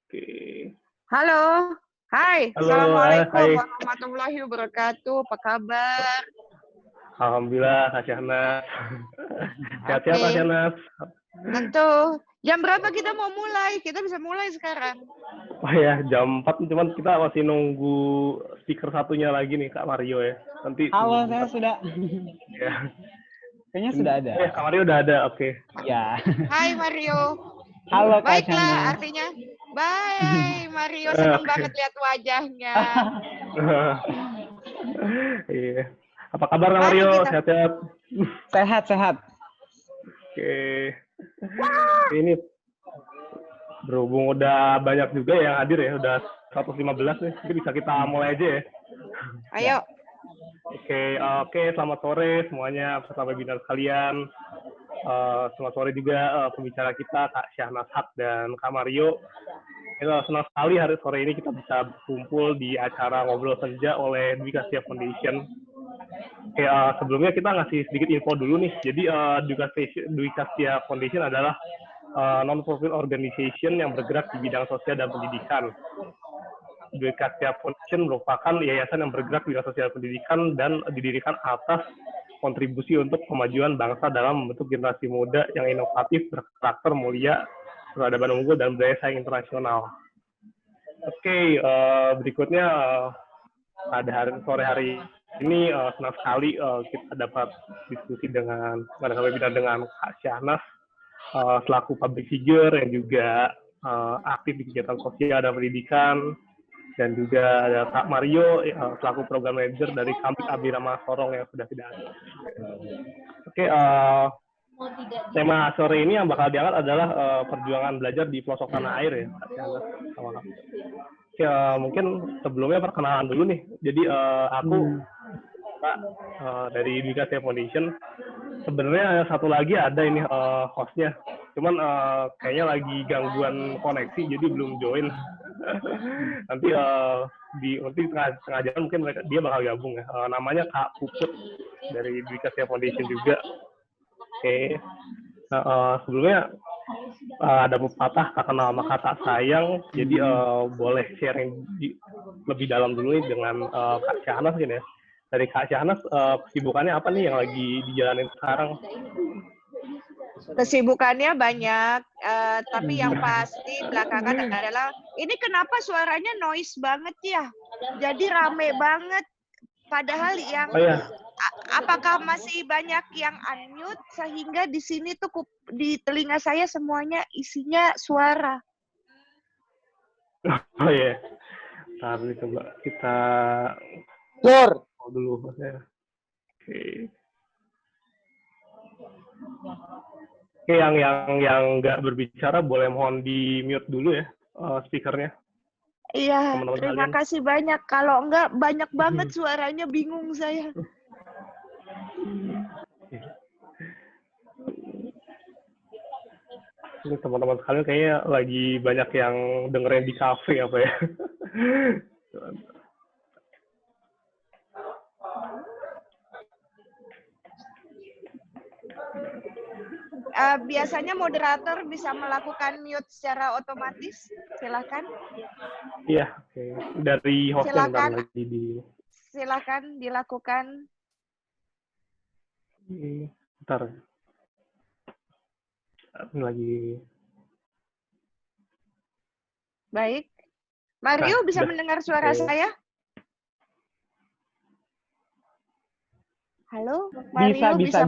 Oke. Halo. Hai. Halo, Assalamualaikum hai. warahmatullahi wabarakatuh. Apa kabar? Alhamdulillah, Kak Syahnas. Sehat-sehat, Kak Oke. Syahnas. Tentu. Jam berapa kita mau mulai? Kita bisa mulai sekarang. Oh ya, jam 4, cuman kita masih nunggu speaker satunya lagi nih, Kak Mario ya. Nanti Halo, saya sudah. Ya. Kayaknya sudah ada. Kak Mario udah ada, oke. Ya. Hai Mario. Halo, Kak Baiklah Syahnas. artinya. Bye Mario, senang banget lihat wajahnya. Iya. Apa kabar, Kak Mari Mario? kita. Sehat-sehat? Sehat. Oke. Ini berhubung udah banyak juga yang hadir ya, udah 115 nih. Jadi bisa kita mulai aja ya. Ayo. Oke, selamat sore semuanya peserta webinar sekalian. Selamat sore juga pembicara kita Kak Syahnas Haq dan Kak Mario. Senang sekali hari sore ini kita bisa berkumpul di acara Ngobrol Senja oleh Dwi Kastia Foundation. Oke, sebelumnya kita ngasih sedikit info dulu nih. Jadi Dwi Kastia Foundation adalah non-profit organization yang bergerak di bidang sosial dan pendidikan. Dwi Kastia Foundation merupakan yayasan yang bergerak di bidang sosial pendidikan dan didirikan atas kontribusi untuk kemajuan bangsa dalam membentuk generasi muda yang inovatif, berkarakter mulia, peradaban unggul, dan budaya saing internasional. Oke, berikutnya pada sore hari ini senang sekali kita dapat diskusi dengan webinar dengan Kak Syahnas selaku public figure yang juga aktif di kegiatan sosial dan pendidikan, dan juga ada Kak Mario selaku program manager dari Kampik Abirama Sorong yang sudah tidak ada. Oke, tema sore ini yang bakal diangkat adalah perjuangan belajar di pelosok tanah air ya, Kak Syahnas sama Kak. Oke, mungkin sebelumnya perkenalan dulu nih. Jadi aku Kak dari Dwi Kastia Foundation. Sebenarnya satu lagi ada ini hostnya, cuman kayaknya lagi gangguan koneksi jadi belum join. Nanti nanti tengah jalan mungkin dia bakal gabung ya. Namanya Kak Puput dari Dwi Kastia Foundation juga. Oke. Sebelumnya ada pepatah tak kenal maka tak sayang, jadi boleh sharing lebih dalam dulu nih dengan Kak Syahnas mungkin ya. Dari Kak Syahnas, kesibukannya apa nih yang lagi dijalanin sekarang? Kesibukannya banyak, tapi yang pasti belakangan adalah, ini kenapa suaranya noise banget ya? Jadi rame banget, padahal yang apakah masih banyak yang unmute sehingga di sini tuh di telinga saya semuanya isinya suara. Oh iya, Ntar coba kita dulu maksudnya. Oke, yang nggak berbicara boleh mohon di mute dulu ya speakernya. Iya, terima kasih banyak. Kalau enggak banyak banget suaranya, bingung saya. Ini teman-teman sekalian kayaknya lagi banyak yang dengerin di kafe apa ya. Biasanya moderator bisa melakukan mute secara otomatis. Silakan. Iya, oke. Dari hostnya lagi di. Silakan dilakukan. Bentar. Lagi. Baik. Mario bisa mendengar suara saya? Halo, Mario bisa.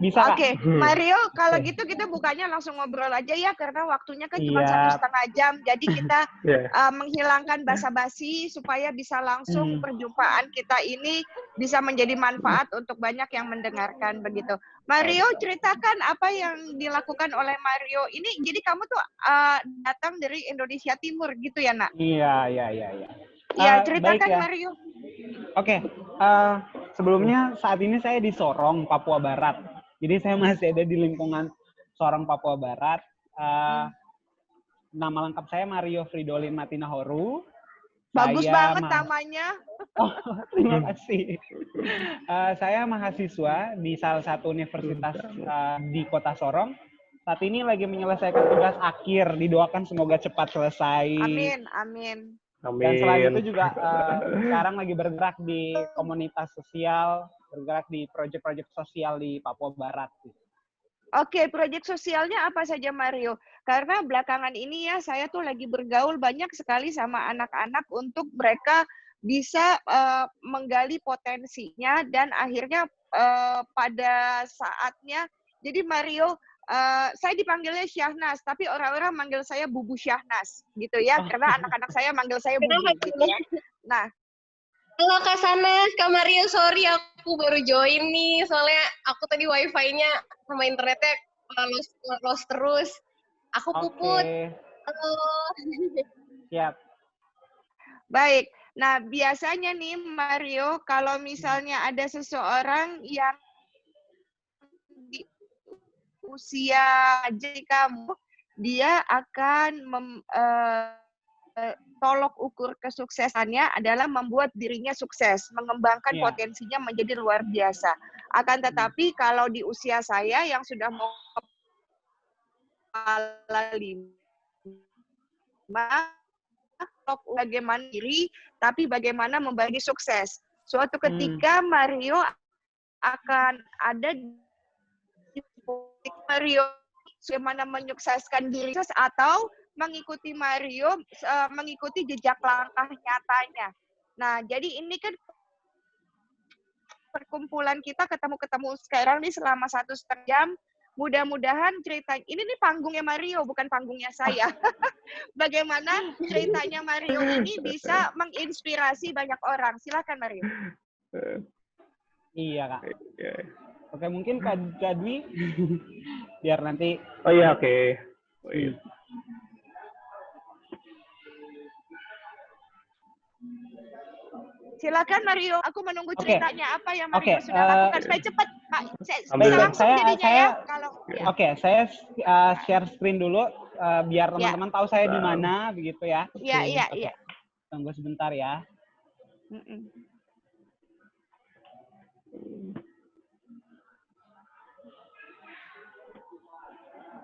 Oke, Mario, kalau gitu kita bukanya langsung ngobrol aja ya, karena waktunya kan cuma 1,5 jam. Jadi kita menghilangkan basa-basi supaya bisa langsung perjumpaan kita ini bisa menjadi manfaat untuk banyak yang mendengarkan begitu. Mario, ceritakan apa yang dilakukan oleh Mario ini. Jadi kamu tuh datang dari Indonesia Timur gitu ya, Nak? Iya. Iya, ceritakan baik ya. Mario. Oke, sebelumnya saat ini saya di Sorong, Papua Barat. Jadi saya masih ada di lingkungan Sorong, Papua Barat. Nama lengkap saya Mario Fridolin Matinahoru. Bagus banget namanya. Oh, terima kasih. Saya mahasiswa di salah satu universitas di Kota Sorong. saat ini lagi menyelesaikan tugas akhir. Didoakan semoga cepat selesai. Amin, amin. Dan selain itu juga sekarang lagi bergerak di komunitas sosial, bergerak di proyek-proyek sosial di Papua Barat. Oke, proyek sosialnya apa saja Mario? Karena belakangan ini ya saya tuh lagi bergaul banyak sekali sama anak-anak untuk mereka bisa menggali potensinya dan akhirnya pada saatnya, jadi Mario, saya dipanggilnya Syahnas, tapi orang-orang manggil saya Bubu Syahnas, gitu ya, karena anak-anak saya manggil saya Bubu, gitu ya. Nah, halo Kak Sana, Kak Mario, sorry aku baru join nih, soalnya aku tadi wifi-nya sama internetnya lost terus. Aku puput. Halo. Siap. Baik. Nah, biasanya nih Mario, kalau misalnya ada seseorang yang di usia jadi kamu, dia akan tolok ukur kesuksesannya adalah membuat dirinya sukses, mengembangkan potensinya menjadi luar biasa. Akan tetapi kalau di usia saya yang sudah mau kepala 5, bagaimana diri, tapi bagaimana membagi sukses. Suatu ketika Mario akan ada di Mario bagaimana menyukseskan diri atau mengikuti Mario, mengikuti jejak langkah nyatanya. Nah, jadi ini kan perkumpulan kita ketemu-ketemu sekarang nih selama 1,5 jam. Mudah-mudahan cerita ini nih panggungnya Mario, bukan panggungnya saya. Bagaimana ceritanya Mario ini bisa menginspirasi banyak orang. Silakan Mario. Iya Kak. Oke, mungkin Kak Dwi biar nanti. Oh iya, oke. Silakan Mario, aku menunggu ceritanya apa yang Mario sudah lakukan supaya cepat Pak. Bisa langsung jadinya ya. Oke, saya share screen dulu biar teman-teman tahu saya di mana begitu ya. Iya. Tunggu sebentar ya.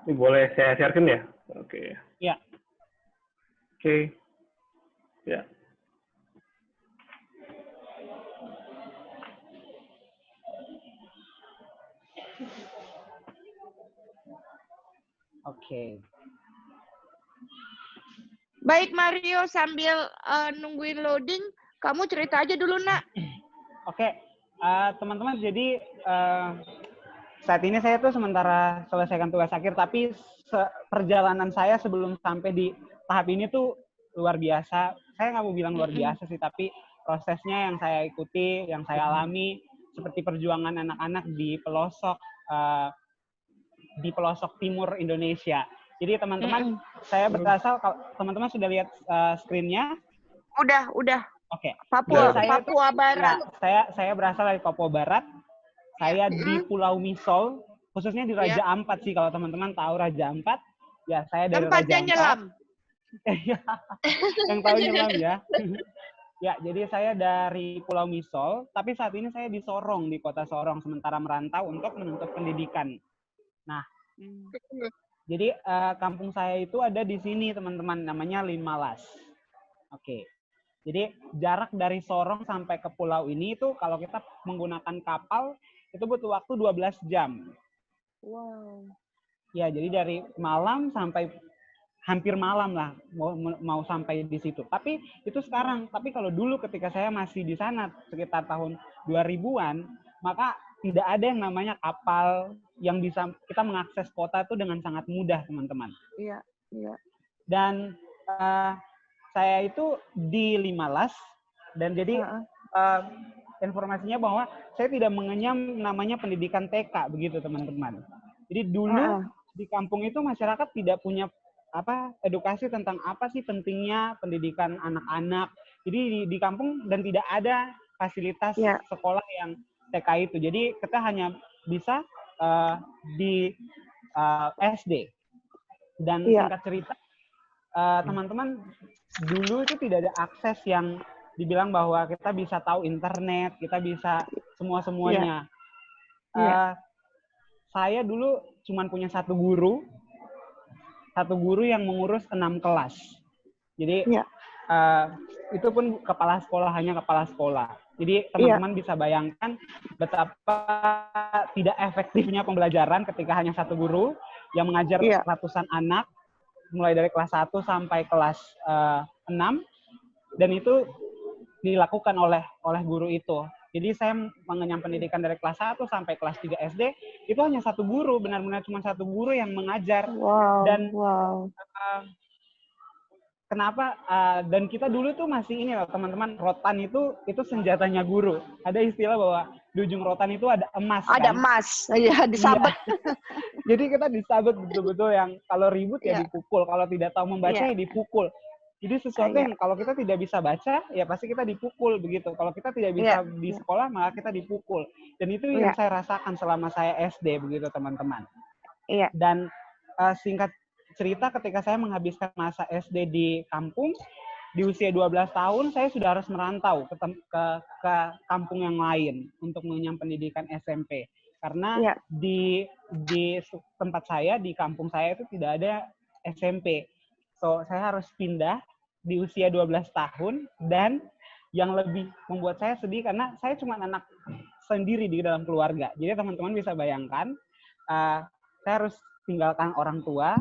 Ini boleh saya sharekan ya? Oke. Iya. Oke. Ya. Oke. Baik Mario, sambil nungguin loading, kamu cerita aja dulu nak. Oke, teman-teman, jadi saat ini saya tuh sementara selesaikan tugas akhir, tapi perjalanan saya sebelum sampai di tahap ini tuh luar biasa. Saya nggak mau bilang luar biasa sih, tapi prosesnya yang saya ikuti, yang saya alami, seperti perjuangan anak-anak di pelosok timur Indonesia. Jadi teman-teman, saya berasal, teman-teman sudah lihat screen-nya? Udah. Oke. Papua Barat. Saya berasal dari Papua Barat. Saya di Pulau Misol, khususnya di Raja Ampat sih, kalau teman-teman tahu Raja Ampat. Ya, saya dari tempatnya Raja Ampat. Nyelam. Yang tahu nyelam ya. Ya, jadi saya dari Pulau Misol, tapi saat ini saya di Sorong, di kota Sorong, sementara merantau untuk menuntut pendidikan. Nah, jadi kampung saya itu ada di sini teman-teman, namanya Limalas. Oke, jadi jarak dari Sorong sampai ke pulau ini itu kalau kita menggunakan kapal itu butuh waktu 12 jam. Wow. Ya, jadi dari malam sampai hampir malam lah mau sampai di situ. Tapi itu sekarang. Tapi kalau dulu ketika saya masih di sana sekitar tahun 2000-an, maka tidak ada yang namanya kapal yang bisa kita mengakses kota itu dengan sangat mudah, teman-teman. Iya. Dan saya itu di Limalas, dan jadi informasinya bahwa saya tidak mengenyam namanya pendidikan TK, begitu teman-teman. Jadi dulu di kampung itu masyarakat tidak punya edukasi tentang apa sih pentingnya pendidikan anak-anak. Jadi di kampung dan tidak ada fasilitas sekolah yang TK itu. Jadi kita hanya bisa di SD. Dan singkat cerita, teman-teman, dulu itu tidak ada akses yang dibilang bahwa kita bisa tahu internet, kita bisa semua-semuanya. saya dulu cuma punya satu guru yang mengurus 6 kelas. Jadi itu pun hanya kepala sekolah. Jadi teman-teman bisa bayangkan betapa tidak efektifnya pembelajaran ketika hanya satu guru yang mengajar ratusan anak, mulai dari kelas 1 sampai kelas 6, dan itu dilakukan oleh guru itu. Jadi saya mengenyam pendidikan dari kelas 1 sampai kelas 3 SD, itu hanya satu guru, benar-benar cuma satu guru yang mengajar. Kenapa? Dan kita dulu tuh masih ini loh teman-teman, rotan itu senjatanya guru. Ada istilah bahwa di ujung rotan itu ada emas. Ada emas, ya disabet. Jadi kita disabet betul-betul, yang kalau ribut ya dipukul, kalau tidak tahu membaca ya dipukul. Jadi sesuatu yang kalau kita tidak bisa baca, ya pasti kita dipukul begitu. Kalau kita tidak bisa di sekolah, maka kita dipukul. Dan itu yang saya rasakan selama saya SD begitu teman-teman. Dan singkat cerita, ketika saya menghabiskan masa SD di kampung, di usia 12 tahun, saya sudah harus merantau ke kampung yang lain untuk mengenyam pendidikan SMP. Karena di tempat saya, di kampung saya itu tidak ada SMP. So, saya harus pindah di usia 12 tahun, dan yang lebih membuat saya sedih karena saya cuma anak sendiri di dalam keluarga. Jadi teman-teman bisa bayangkan, saya harus tinggalkan orang tua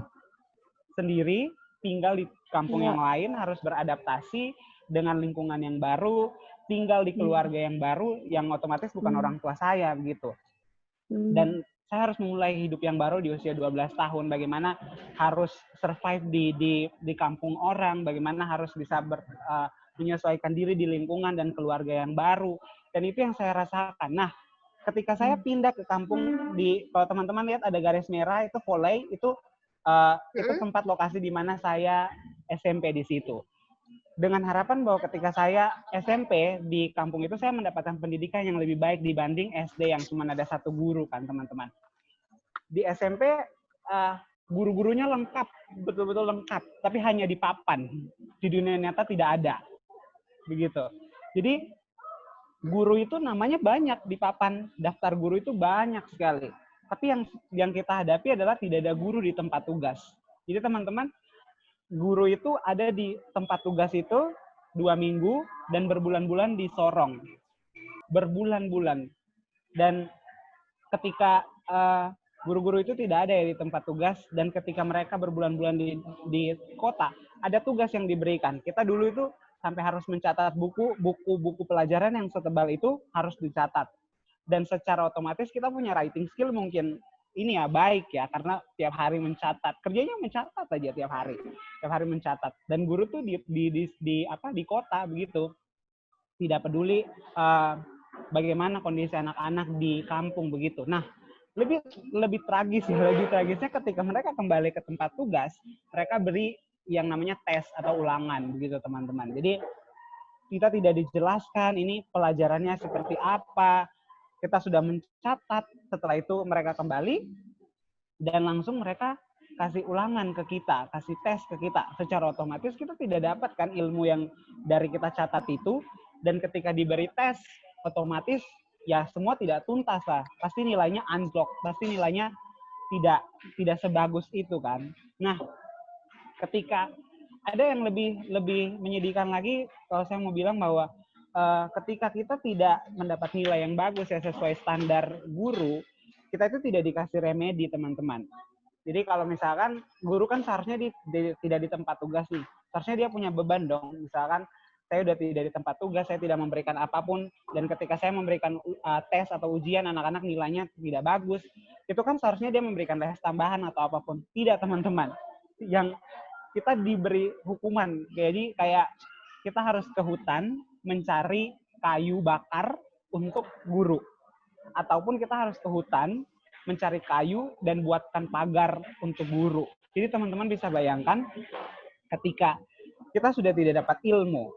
sendiri, tinggal di kampung yang lain, harus beradaptasi dengan lingkungan yang baru, tinggal di keluarga yang baru, yang otomatis bukan orang tua saya begitu. Dan saya harus memulai hidup yang baru di usia 12 tahun. Bagaimana harus survive di kampung orang, bagaimana harus bisa menyesuaikan diri di lingkungan dan keluarga yang baru. Dan itu yang saya rasakan. Nah, ketika saya pindah ke kampung, kalau teman-teman lihat ada garis merah, itu Voley, itu tempat lokasi di mana saya SMP di situ. Dengan harapan bahwa ketika saya SMP di kampung itu, saya mendapatkan pendidikan yang lebih baik dibanding SD yang cuma ada satu guru kan teman-teman. Di SMP guru-gurunya lengkap, betul-betul lengkap, tapi hanya di papan. Di dunia nyata tidak ada. Begitu. Jadi guru itu namanya banyak di papan, daftar guru itu banyak sekali. Tapi yang kita hadapi adalah tidak ada guru di tempat tugas. Jadi teman-teman, guru itu ada di tempat tugas itu 2 minggu dan berbulan-bulan di Sorong. Berbulan-bulan. Dan ketika guru-guru itu tidak ada ya di tempat tugas, dan ketika mereka berbulan-bulan di kota, ada tugas yang diberikan. Kita dulu itu sampai harus mencatat buku pelajaran yang setebal itu harus dicatat. Dan secara otomatis kita punya writing skill mungkin ini ya baik ya, karena tiap hari mencatat, kerjanya mencatat aja tiap hari mencatat. Dan guru tuh di kota begitu, tidak peduli bagaimana kondisi anak-anak di kampung begitu. Nah, lebih tragisnya ketika mereka kembali ke tempat tugas, mereka beri yang namanya tes atau ulangan begitu teman-teman. Jadi kita tidak dijelaskan ini pelajarannya seperti apa. Kita sudah mencatat, setelah itu mereka kembali dan langsung mereka kasih ulangan ke kita, kasih tes ke kita. Secara otomatis kita tidak dapatkan ilmu yang dari kita catat itu, dan ketika diberi tes otomatis ya semua tidak tuntas lah. Pasti nilainya anjlok, pasti nilainya tidak sebagus itu kan. Nah, ketika ada yang lebih menyedihkan lagi, kalau saya mau bilang bahwa ketika kita tidak mendapat nilai yang bagus ya sesuai standar guru, kita itu tidak dikasih remedi teman-teman. Jadi kalau misalkan guru kan seharusnya tidak di tempat tugas nih, seharusnya dia punya beban dong. Misalkan saya udah tidak di tempat tugas, saya tidak memberikan apapun, dan ketika saya memberikan tes atau ujian anak-anak nilainya tidak bagus, itu kan seharusnya dia memberikan tes tambahan atau apapun. Tidak teman-teman, yang kita diberi hukuman. Jadi kayak kita harus ke hutan mencari kayu bakar untuk guru. Ataupun kita harus ke hutan mencari kayu dan buatkan pagar untuk guru. Jadi teman-teman bisa bayangkan ketika kita sudah tidak dapat ilmu,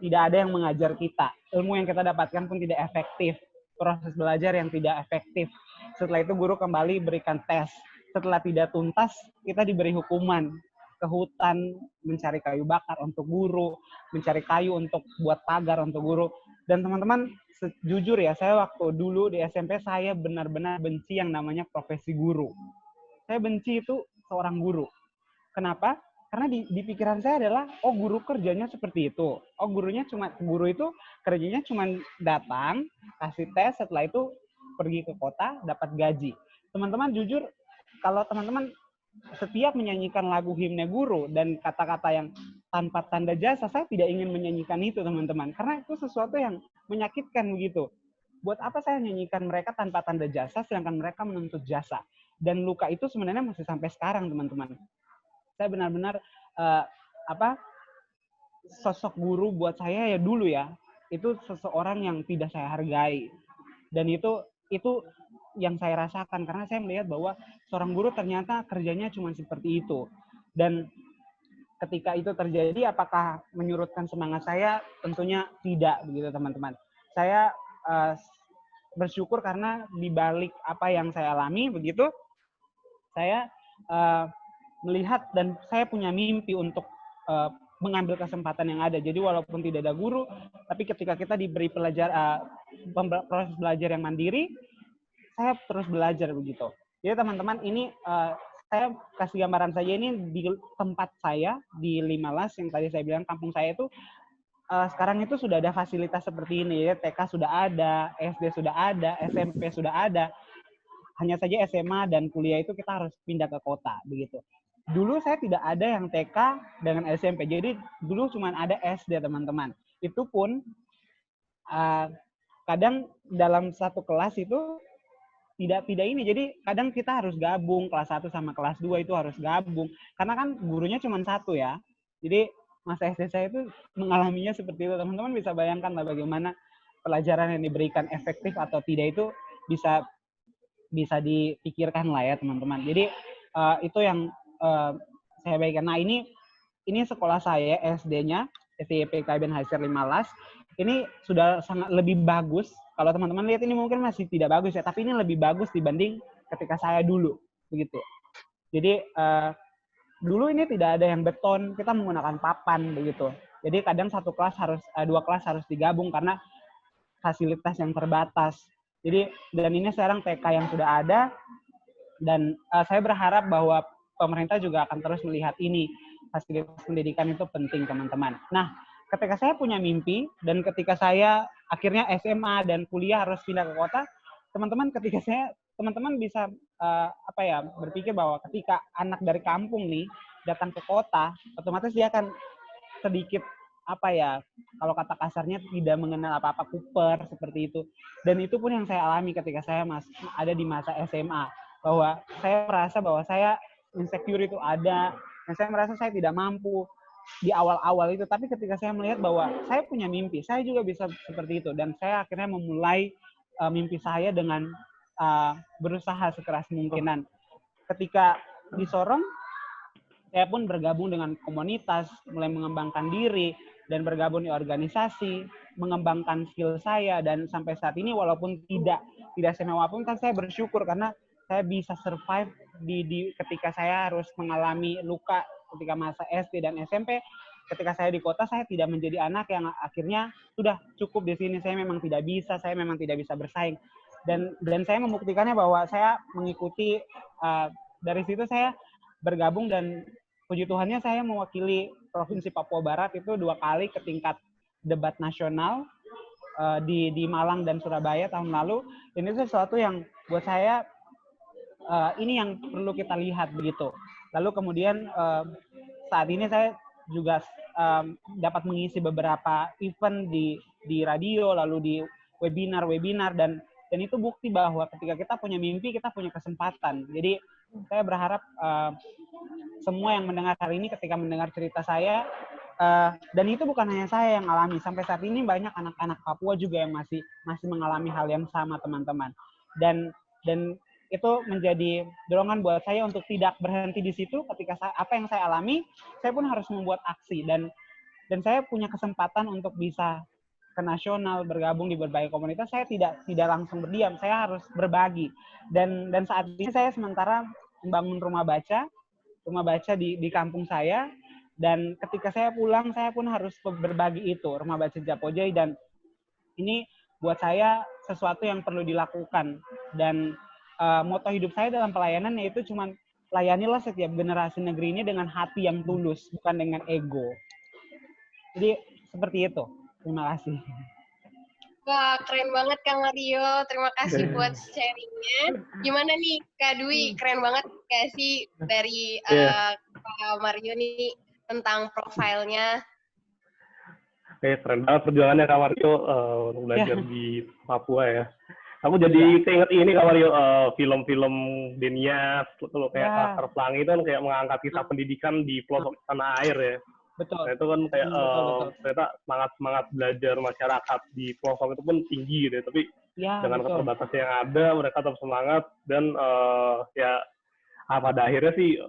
tidak ada yang mengajar kita, ilmu yang kita dapatkan pun tidak efektif, proses belajar yang tidak efektif. Setelah itu guru kembali berikan tes. Setelah tidak tuntas, kita diberi hukuman. Ke hutan mencari kayu bakar untuk guru, mencari kayu untuk buat pagar untuk guru. Dan teman-teman, jujur ya, saya waktu dulu di SMP saya benar-benar benci yang namanya profesi guru. Saya benci itu seorang guru. Kenapa? Karena di pikiran saya adalah, oh guru kerjanya seperti itu. Oh guru itu kerjanya cuma datang, kasih tes, setelah itu pergi ke kota, dapat gaji. Teman-teman jujur, kalau teman-teman setiap menyanyikan lagu himne guru dan kata-kata yang tanpa tanda jasa, saya tidak ingin menyanyikan itu teman-teman. Karena itu sesuatu yang menyakitkan begitu. Buat apa saya nyanyikan mereka tanpa tanda jasa, sedangkan mereka menuntut jasa. Dan luka itu sebenarnya masih sampai sekarang teman-teman. Saya benar-benar sosok guru buat saya ya dulu ya, itu seseorang yang tidak saya hargai. Dan itu yang saya rasakan karena saya melihat bahwa seorang guru ternyata kerjanya cuma seperti itu. Dan ketika itu terjadi, apakah menyurutkan semangat saya? Tentunya tidak, begitu teman-teman. Saya bersyukur karena di balik apa yang saya alami begitu, saya melihat dan saya punya mimpi untuk mengambil kesempatan yang ada. Jadi walaupun tidak ada guru, tapi ketika kita diberi proses belajar yang mandiri, saya terus belajar begitu. Jadi teman-teman, ini saya kasih gambaran saja, ini di tempat saya di Limalas yang tadi saya bilang kampung saya itu sekarang itu sudah ada fasilitas seperti ini ya. TK sudah ada, SD sudah ada, SMP sudah ada. Hanya saja SMA dan kuliah itu kita harus pindah ke kota begitu. Dulu saya tidak ada yang TK dengan SMP. Jadi dulu cuma ada SD teman-teman. Itu pun kadang dalam satu kelas itu tidak ini. Jadi kadang kita harus gabung kelas 1 sama kelas 2 itu harus gabung. Karena kan gurunya cuma satu ya. Jadi masa SD saya itu mengalaminya seperti itu. Teman-teman bisa bayangkan lah bagaimana pelajaran yang diberikan efektif atau tidak itu bisa dipikirkan lah ya teman-teman. Jadi itu yang saya bagikan. Nah ini sekolah saya SD-nya SDIP KBN Haisir Limalas. Ini sudah sangat lebih bagus. Kalau teman-teman lihat ini mungkin masih tidak bagus ya, tapi ini lebih bagus dibanding ketika saya dulu begitu. Jadi dulu ini tidak ada yang beton, kita menggunakan papan begitu. Jadi kadang dua kelas harus digabung karena fasilitas yang terbatas. Jadi dan ini sekarang TK yang sudah ada dan saya berharap bahwa pemerintah juga akan terus melihat ini. Fasilitas pendidikan itu penting teman-teman. Nah, ketika saya punya mimpi dan ketika saya akhirnya SMA dan kuliah harus pindah ke kota, teman-teman bisa berpikir bahwa ketika anak dari kampung nih datang ke kota, otomatis dia akan sedikit kalau kata kasarnya tidak mengenal apa-apa, kuper seperti itu. Dan itu pun yang saya alami ketika saya ada di masa SMA, bahwa saya merasa bahwa saya insecure itu ada, dan saya merasa saya tidak mampu di awal-awal itu. Tapi ketika saya melihat bahwa saya punya mimpi, saya juga bisa seperti itu, dan saya akhirnya memulai mimpi saya dengan berusaha sekeras mungkinan. Ketika di Sorong, saya pun bergabung dengan komunitas, mulai mengembangkan diri, dan bergabung di organisasi, mengembangkan skill saya, dan sampai saat ini walaupun tidak semewah pun kan saya bersyukur karena saya bisa survive ketika saya harus mengalami luka ketika masa SD dan SMP. Ketika saya di kota, saya tidak menjadi anak yang akhirnya sudah cukup di sini, saya memang tidak bisa bersaing. Dan saya membuktikannya bahwa saya mengikuti, dari situ saya bergabung dan puji Tuhannya saya mewakili Provinsi Papua Barat itu 2 kali ke tingkat debat nasional di Malang dan Surabaya tahun lalu. Ini sesuatu yang buat saya ini yang perlu kita lihat begitu. Lalu kemudian saat ini saya juga dapat mengisi beberapa event di radio, lalu di webinar dan itu bukti bahwa ketika kita punya mimpi, kita punya kesempatan. Jadi saya berharap semua yang mendengar hari ini ketika mendengar cerita saya, dan itu bukan hanya saya yang alami, sampai saat ini banyak anak-anak Papua juga yang masih mengalami hal yang sama teman-teman. Dan itu menjadi dorongan buat saya untuk tidak berhenti di situ. Ketika apa yang saya alami, saya pun harus membuat aksi, dan saya punya kesempatan untuk bisa ke nasional, bergabung di berbagai komunitas. Saya tidak langsung berdiam, saya harus berbagi. Dan saat ini saya sementara membangun rumah baca di kampung saya, dan ketika saya pulang saya pun harus berbagi itu, rumah baca Japojai, dan Ini buat saya sesuatu yang perlu dilakukan, dan moto hidup saya dalam pelayanan yaitu cuman layanilah setiap generasi negeri ini dengan hati yang tulus, bukan dengan ego. Jadi seperti itu. Terima kasih. Wah, keren banget Kang Mario. Terima kasih buat sharingnya. Gimana nih Kak Dwi? Keren banget gak sih dari Kak Mario nih tentang profilnya? Keren banget perjuangannya Kak Mario untuk belajar di Papua ya. Aku jadi keinget ini Kak Mario, film-film Denia, kayak Laskar Pelangi itu kan kayak mengangkat kisah pendidikan di pelosok tanah air ya. Betul. Nah, itu kan kayak ternyata semangat belajar masyarakat di pelosok itu pun tinggi gitu ya. Tapi dengan keterbatasan yang ada, mereka tetap semangat dan pada akhirnya sih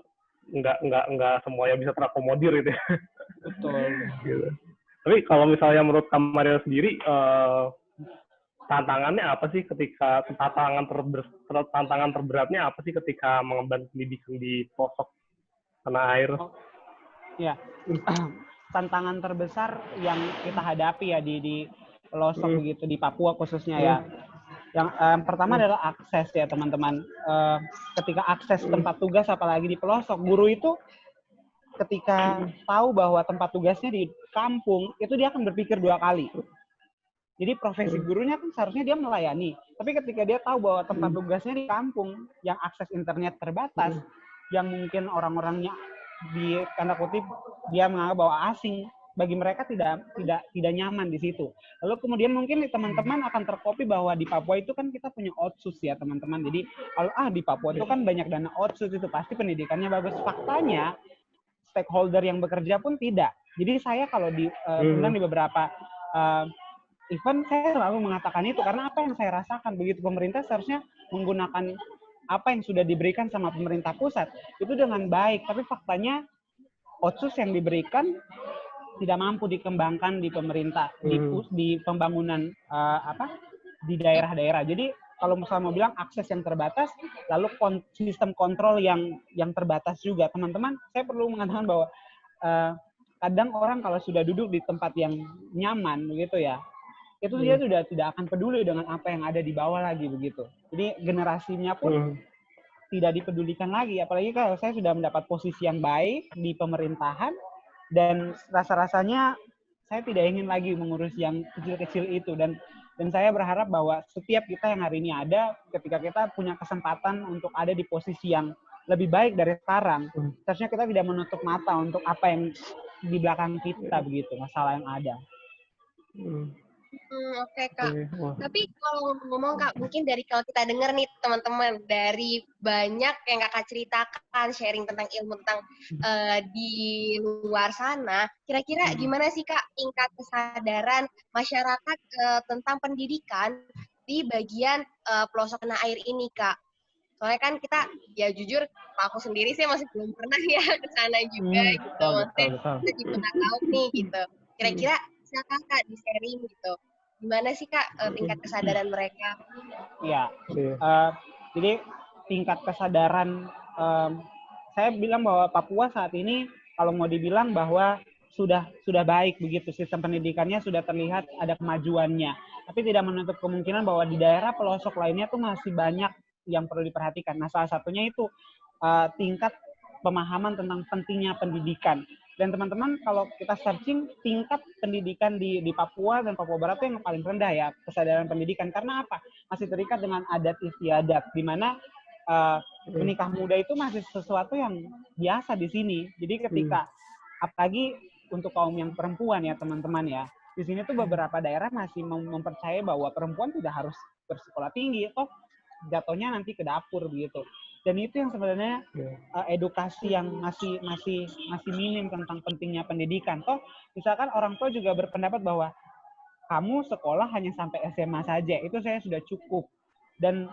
nggak semuanya bisa terakomodir gitu ya. Betul. Gitu. Tapi kalau misalnya menurut Kak Mario sendiri, tantangannya apa sih ketika tantangan terberatnya apa sih ketika mengemban pendidikan di pelosok tanah air? Ya, tantangan terbesar yang kita hadapi ya di pelosok begitu, di Papua khususnya ya. Yang pertama adalah akses ya teman-teman. Ketika akses tempat tugas apalagi di pelosok, guru itu ketika tahu bahwa tempat tugasnya di kampung, itu dia akan berpikir 2 kali. Jadi profesi gurunya kan seharusnya dia melayani. Tapi ketika dia tahu bahwa tempat tugasnya di kampung, yang akses internet terbatas, yang mungkin orang-orangnya di tanda kutip dia menganggap bahwa asing, bagi mereka tidak nyaman di situ. Lalu kemudian mungkin teman-teman akan terkopi bahwa di Papua itu kan kita punya otsus ya teman-teman. Jadi kalau di Papua itu kan banyak dana otsus, itu pasti pendidikannya bagus. Faktanya stakeholder yang bekerja pun tidak. Jadi saya kalau diundang di beberapa event, saya selalu mengatakan itu karena apa yang saya rasakan, begitu pemerintah seharusnya menggunakan apa yang sudah diberikan sama pemerintah pusat itu dengan baik, tapi faktanya otsus yang diberikan tidak mampu dikembangkan di pemerintah, di pembangunan di daerah-daerah. Jadi kalau misalnya mau bilang akses yang terbatas, lalu sistem kontrol yang terbatas juga, teman-teman. Saya perlu mengatakan bahwa kadang orang kalau sudah duduk di tempat yang nyaman begitu ya, itu dia sudah tidak akan peduli dengan apa yang ada di bawah lagi begitu. Jadi generasinya pun tidak dipedulikan lagi, apalagi kalau saya sudah mendapat posisi yang baik di pemerintahan dan rasa-rasanya saya tidak ingin lagi mengurus yang kecil-kecil itu, dan saya berharap bahwa setiap kita yang hari ini ada, ketika kita punya kesempatan untuk ada di posisi yang lebih baik dari sekarang, seharusnya kita tidak menutup mata untuk apa yang di belakang kita begitu, masalah yang ada. Oke Kak. Tapi kalau ngomong Kak, mungkin dari kalau kita dengar nih teman-teman, dari banyak yang Kakak ceritakan, sharing tentang ilmu tentang di luar sana, kira-kira gimana sih Kak tingkat kesadaran masyarakat tentang pendidikan di bagian pelosok tanah air ini Kak? Soalnya kan kita, ya jujur, aku sendiri sih masih belum pernah ya ke sana juga gitu. Maksudnya kita juga nggak tahu nih gitu. Kira-kira silakan Kak di-sharing gitu. Gimana sih Kak tingkat kesadaran mereka? Iya. Jadi tingkat kesadaran, saya bilang bahwa Papua saat ini kalau mau dibilang bahwa sudah baik begitu, sistem pendidikannya sudah terlihat ada kemajuannya. Tapi tidak menutup kemungkinan bahwa di daerah pelosok lainnya tuh masih banyak yang perlu diperhatikan. Nah, salah satunya itu tingkat pemahaman tentang pentingnya pendidikan. Dan teman-teman kalau kita searching tingkat pendidikan di Papua dan Papua Barat itu yang paling rendah ya, kesadaran pendidikan. Karena apa? Masih terikat dengan adat istiadat, di mana menikah muda itu masih sesuatu yang biasa di sini. Jadi ketika, apalagi untuk kaum yang perempuan ya teman-teman ya, di sini tuh beberapa daerah masih mempercayai bahwa perempuan tidak harus bersekolah tinggi, toh jatuhnya nanti ke dapur begitu. Dan itu yang sebenarnya edukasi yang masih minim tentang pentingnya pendidikan. Toh misalkan orang tua juga berpendapat bahwa kamu sekolah hanya sampai SMA saja, itu saya sudah cukup. Dan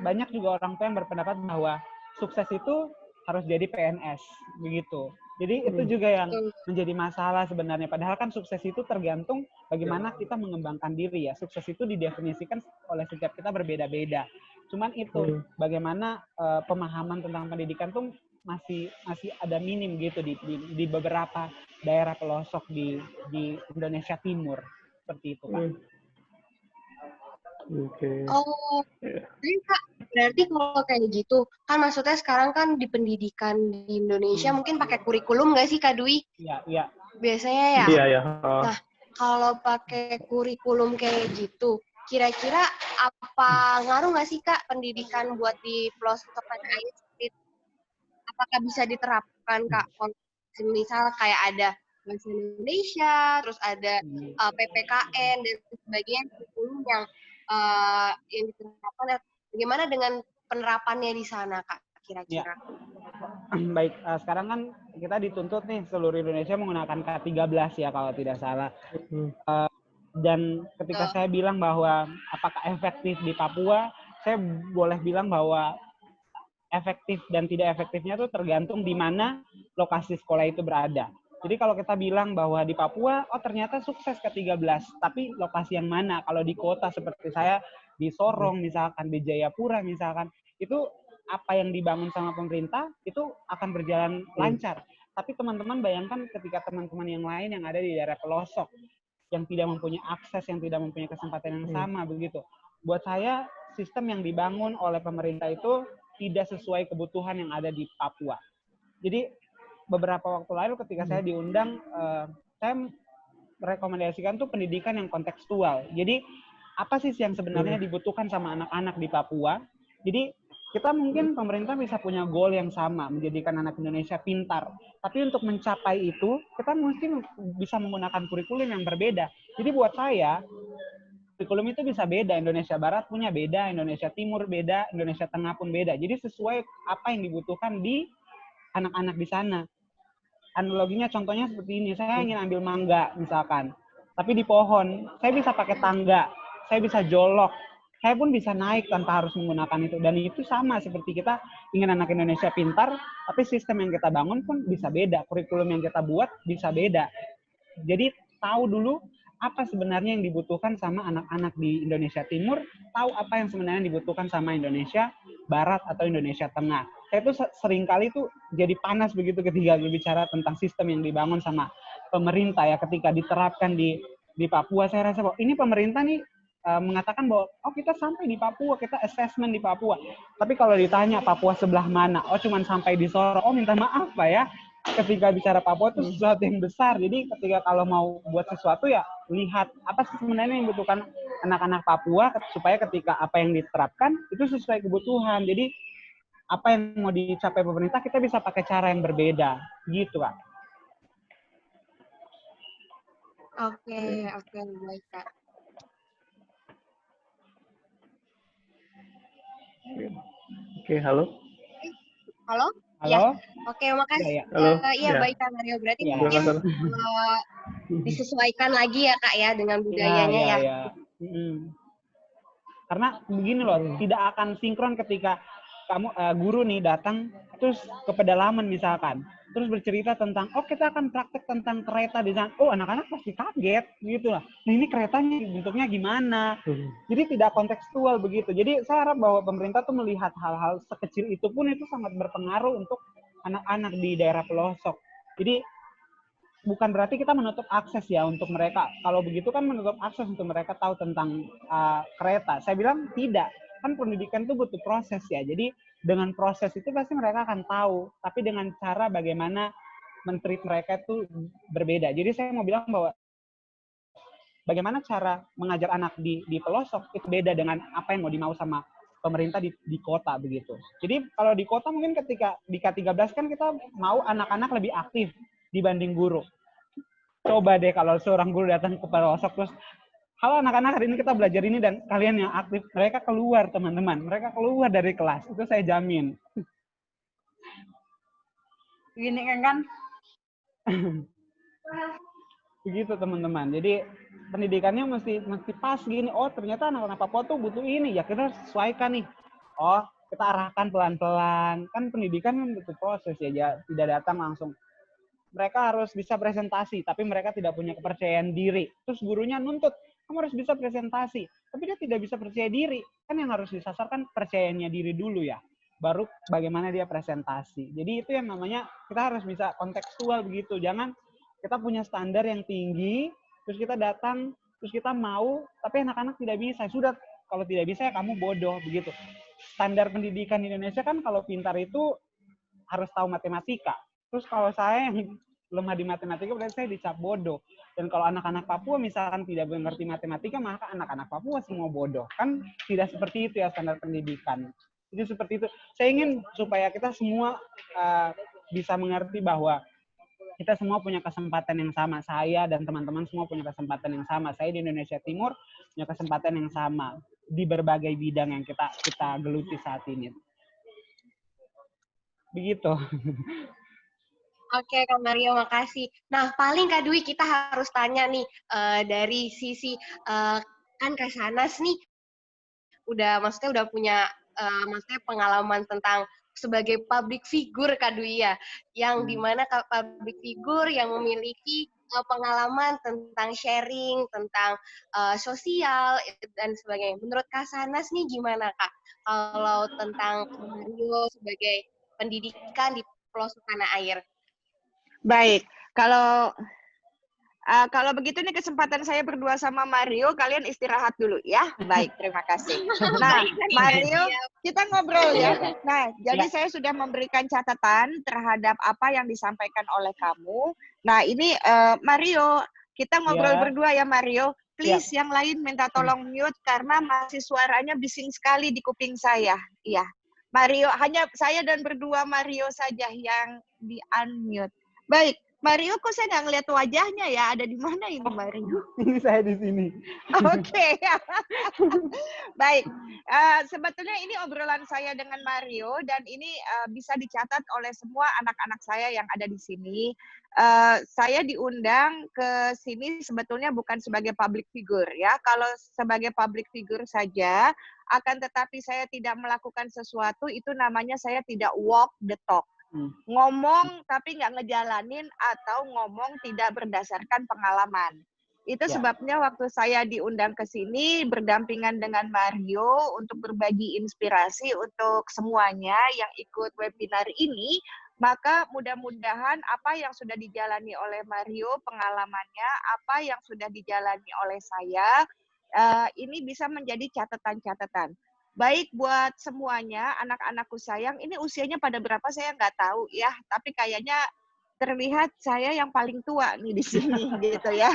banyak juga orang tua yang berpendapat bahwa sukses itu harus jadi PNS begitu. Jadi itu juga yang menjadi masalah sebenarnya. Padahal kan sukses itu tergantung bagaimana kita mengembangkan diri ya. Sukses itu didefinisikan oleh setiap kita berbeda-beda. Cuman itu bagaimana pemahaman tentang pendidikan tuh masih ada minim gitu di beberapa daerah pelosok di Indonesia Timur. seperti itu kan. Oh, jadi Kak, berarti kalau kayak gitu, kan maksudnya sekarang kan di pendidikan di Indonesia mungkin pakai kurikulum nggak sih Kak Dwi? Iya. Biasanya ya? Iya. Nah, kalau pakai kurikulum kayak gitu, kira-kira apa ngaruh nggak sih Kak pendidikan buat di pelosok tanah air? Apakah bisa diterapkan Kak? Misal kayak ada bahasa Indonesia, terus ada PPKN dan sebagainya, kurikulum yang diterapkan. Bagaimana dengan penerapannya di sana Kak? Kira-kira? Baik, sekarang kan kita dituntut nih seluruh Indonesia menggunakan K13 ya kalau tidak salah. Dan ketika saya bilang bahwa apakah efektif di Papua, saya boleh bilang bahwa efektif dan tidak efektifnya itu tergantung di mana lokasi sekolah itu berada. Jadi kalau kita bilang bahwa di Papua, oh ternyata sukses ke-13, tapi lokasi yang mana? Kalau di kota seperti saya, di Sorong misalkan, di Jayapura misalkan, itu apa yang dibangun sama pemerintah, itu akan berjalan lancar. Tapi teman-teman bayangkan ketika teman-teman yang lain yang ada di daerah pelosok, yang tidak mempunyai akses, yang tidak mempunyai kesempatan yang sama, begitu. Buat saya, sistem yang dibangun oleh pemerintah itu tidak sesuai kebutuhan yang ada di Papua. Jadi beberapa waktu lalu ketika saya diundang, saya merekomendasikan tuh pendidikan yang kontekstual. Jadi apa sih yang sebenarnya dibutuhkan sama anak-anak di Papua? Jadi kita mungkin pemerintah bisa punya goal yang sama, menjadikan anak Indonesia pintar. Tapi untuk mencapai itu, kita mesti bisa menggunakan kurikulum yang berbeda. Jadi buat saya, kurikulum itu bisa beda. Indonesia Barat punya beda, Indonesia Timur beda, Indonesia Tengah pun beda. Jadi sesuai apa yang dibutuhkan di anak-anak di sana. Analoginya contohnya seperti ini, saya ingin ambil mangga misalkan, tapi di pohon, saya bisa pakai tangga, saya bisa jolok, saya pun bisa naik tanpa harus menggunakan itu. Dan itu sama seperti kita ingin anak Indonesia pintar, tapi sistem yang kita bangun pun bisa beda, kurikulum yang kita buat bisa beda. Jadi tahu dulu apa sebenarnya yang dibutuhkan sama anak-anak di Indonesia Timur, tahu apa yang sebenarnya dibutuhkan sama Indonesia Barat atau Indonesia Tengah. Saya tuh seringkali tuh jadi panas begitu ketika berbicara tentang sistem yang dibangun sama pemerintah ya, ketika diterapkan di Papua. Saya rasa bahwa ini pemerintah nih mengatakan bahwa oh kita sampai di Papua, kita assessment di Papua. Tapi kalau ditanya Papua sebelah mana, oh cuman sampai di Sorong, oh minta maaf Pak ya. Ketika bicara Papua itu sesuatu yang besar. Jadi ketika kalau mau buat sesuatu ya lihat apa sih sebenarnya yang dibutuhkan anak-anak Papua supaya ketika apa yang diterapkan itu sesuai kebutuhan. Jadi apa yang mau dicapai pemerintah kita bisa pakai cara yang berbeda gitu Kak. Oke, baik Kak. Oke, halo. Halo? Halo? Ya. Oke, makasih. Iya, baik Kak Mario. Berarti mungkin disesuaikan lagi ya Kak ya dengan budayanya ya. Karena begini loh, tidak akan sinkron ketika kamu guru nih datang terus ke pedalaman misalkan, terus bercerita tentang oh kita akan praktek tentang kereta di sana, oh anak-anak pasti kaget gitu lah. Nah ini keretanya bentuknya gimana? Jadi tidak kontekstual begitu. Jadi saya harap bahwa pemerintah tuh melihat hal-hal sekecil itu pun itu sangat berpengaruh untuk anak-anak di daerah pelosok. Jadi bukan berarti kita menutup akses ya untuk mereka. Kalau begitu kan menutup akses untuk mereka tahu tentang kereta. Saya bilang tidak. Kan pendidikan itu butuh proses ya. Jadi dengan proses itu pasti mereka akan tahu. Tapi dengan cara bagaimana men-treat mereka itu berbeda. Jadi saya mau bilang bahwa bagaimana cara mengajar anak di pelosok itu beda dengan apa yang mau dimau sama pemerintah di kota begitu. Jadi kalau di kota mungkin ketika di K13 kan kita mau anak-anak lebih aktif dibanding guru. Coba deh kalau seorang guru datang ke pelosok terus halo anak-anak, hari ini kita belajar ini dan kalian yang aktif, mereka keluar teman-teman, mereka keluar dari kelas, itu saya jamin. Gini kan? Begitu teman-teman, jadi pendidikannya mesti pas gini, oh ternyata anak-anak Papua tuh butuh ini, ya kita sesuaikan nih. Oh kita arahkan pelan-pelan, kan pendidikan kan butuh proses ya, tidak datang langsung. Mereka harus bisa presentasi, tapi mereka tidak punya kepercayaan diri. Terus gurunya nuntut, kamu harus bisa presentasi. Tapi dia tidak bisa percaya diri. Kan yang harus disasarkan percayanya diri dulu ya. Baru bagaimana dia presentasi. Jadi itu yang namanya kita harus bisa kontekstual begitu. Jangan kita punya standar yang tinggi, terus kita datang terus kita mau, tapi anak-anak tidak bisa. Sudah, kalau tidak bisa ya kamu bodoh, begitu. Standar pendidikan di Indonesia kan kalau pintar itu harus tahu matematika. Terus kalau saya yang lemah di matematika, berarti saya dicap bodoh. Dan kalau anak-anak Papua misalkan tidak mengerti matematika, maka anak-anak Papua semua bodoh. Kan tidak seperti itu ya standar pendidikan. Itu seperti itu. Saya ingin supaya kita semua bisa mengerti bahwa kita semua punya kesempatan yang sama. Saya dan teman-teman semua punya kesempatan yang sama. Saya di Indonesia Timur punya kesempatan yang sama di berbagai bidang yang kita geluti saat ini. Begitu. Oke, Kak Mario, makasih. Nah, paling Kak Dwi kita harus tanya nih, dari sisi, kan Kak Shahnaz nih, maksudnya udah punya, maksudnya pengalaman tentang sebagai public figure Kak Dwi ya, yang dimana public figure yang memiliki pengalaman tentang sharing, tentang sosial, dan sebagainya. Menurut Kak Shahnaz nih gimana Kak, kalau tentang Kak Mario sebagai pendidikan di pelosok tanah air? Baik, kalau begitu nih kesempatan saya berdua sama Mario, kalian istirahat dulu ya. Baik, terima kasih. Nah, Mario, kita ngobrol ya. Nah, jadi saya sudah memberikan catatan terhadap apa yang disampaikan oleh kamu. Nah, ini Mario, kita ngobrol berdua ya Mario. Please, yang lain minta tolong mute karena masih suaranya bising sekali di kuping saya. Iya, Mario, hanya saya dan berdua Mario saja yang di-unmute. Baik, Mario kok saya nggak ngeliat wajahnya ya? Ada di mana ini Mario? Ini saya di sini. Oke. Baik, sebetulnya ini obrolan saya dengan Mario dan ini bisa dicatat oleh semua anak-anak saya yang ada di sini. Saya diundang ke sini sebetulnya bukan sebagai public figure ya. Kalau sebagai public figure saja, akan tetapi saya tidak melakukan sesuatu, itu namanya saya tidak walk the talk. Ngomong tapi nggak ngejalanin atau ngomong tidak berdasarkan pengalaman. Itu sebabnya waktu saya diundang ke sini berdampingan dengan Mario untuk berbagi inspirasi untuk semuanya yang ikut webinar ini, maka mudah-mudahan apa yang sudah dijalani oleh Mario, pengalamannya, apa yang sudah dijalani oleh saya, ini bisa menjadi catatan-catatan. Baik buat semuanya, anak-anakku sayang, ini usianya pada berapa saya nggak tahu ya, tapi kayaknya terlihat saya yang paling tua nih di sini gitu ya.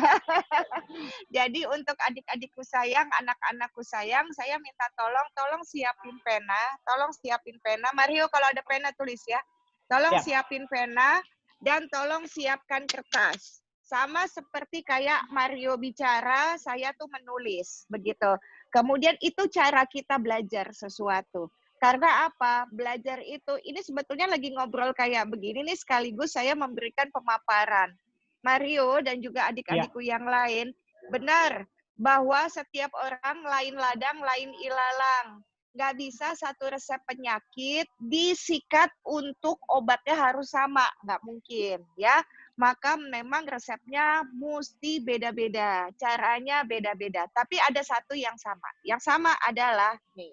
Jadi untuk adik-adikku sayang, anak-anakku sayang, saya minta tolong siapin pena. Mario kalau ada pena tulis ya. Tolong siapin pena dan tolong siapkan kertas. Sama seperti kayak Mario bicara, saya tuh menulis begitu. Kemudian itu cara kita belajar sesuatu. Karena apa? Belajar itu, ini sebetulnya lagi ngobrol kayak begini nih, sekaligus saya memberikan pemaparan. Mario dan juga adik-adikku yang lain, benar bahwa setiap orang lain ladang, lain ilalang. Nggak bisa satu resep penyakit disikat untuk obatnya harus sama. Nggak mungkin, ya. Maka memang resepnya mesti beda-beda, caranya beda-beda. Tapi ada satu yang sama. Yang sama adalah, nih,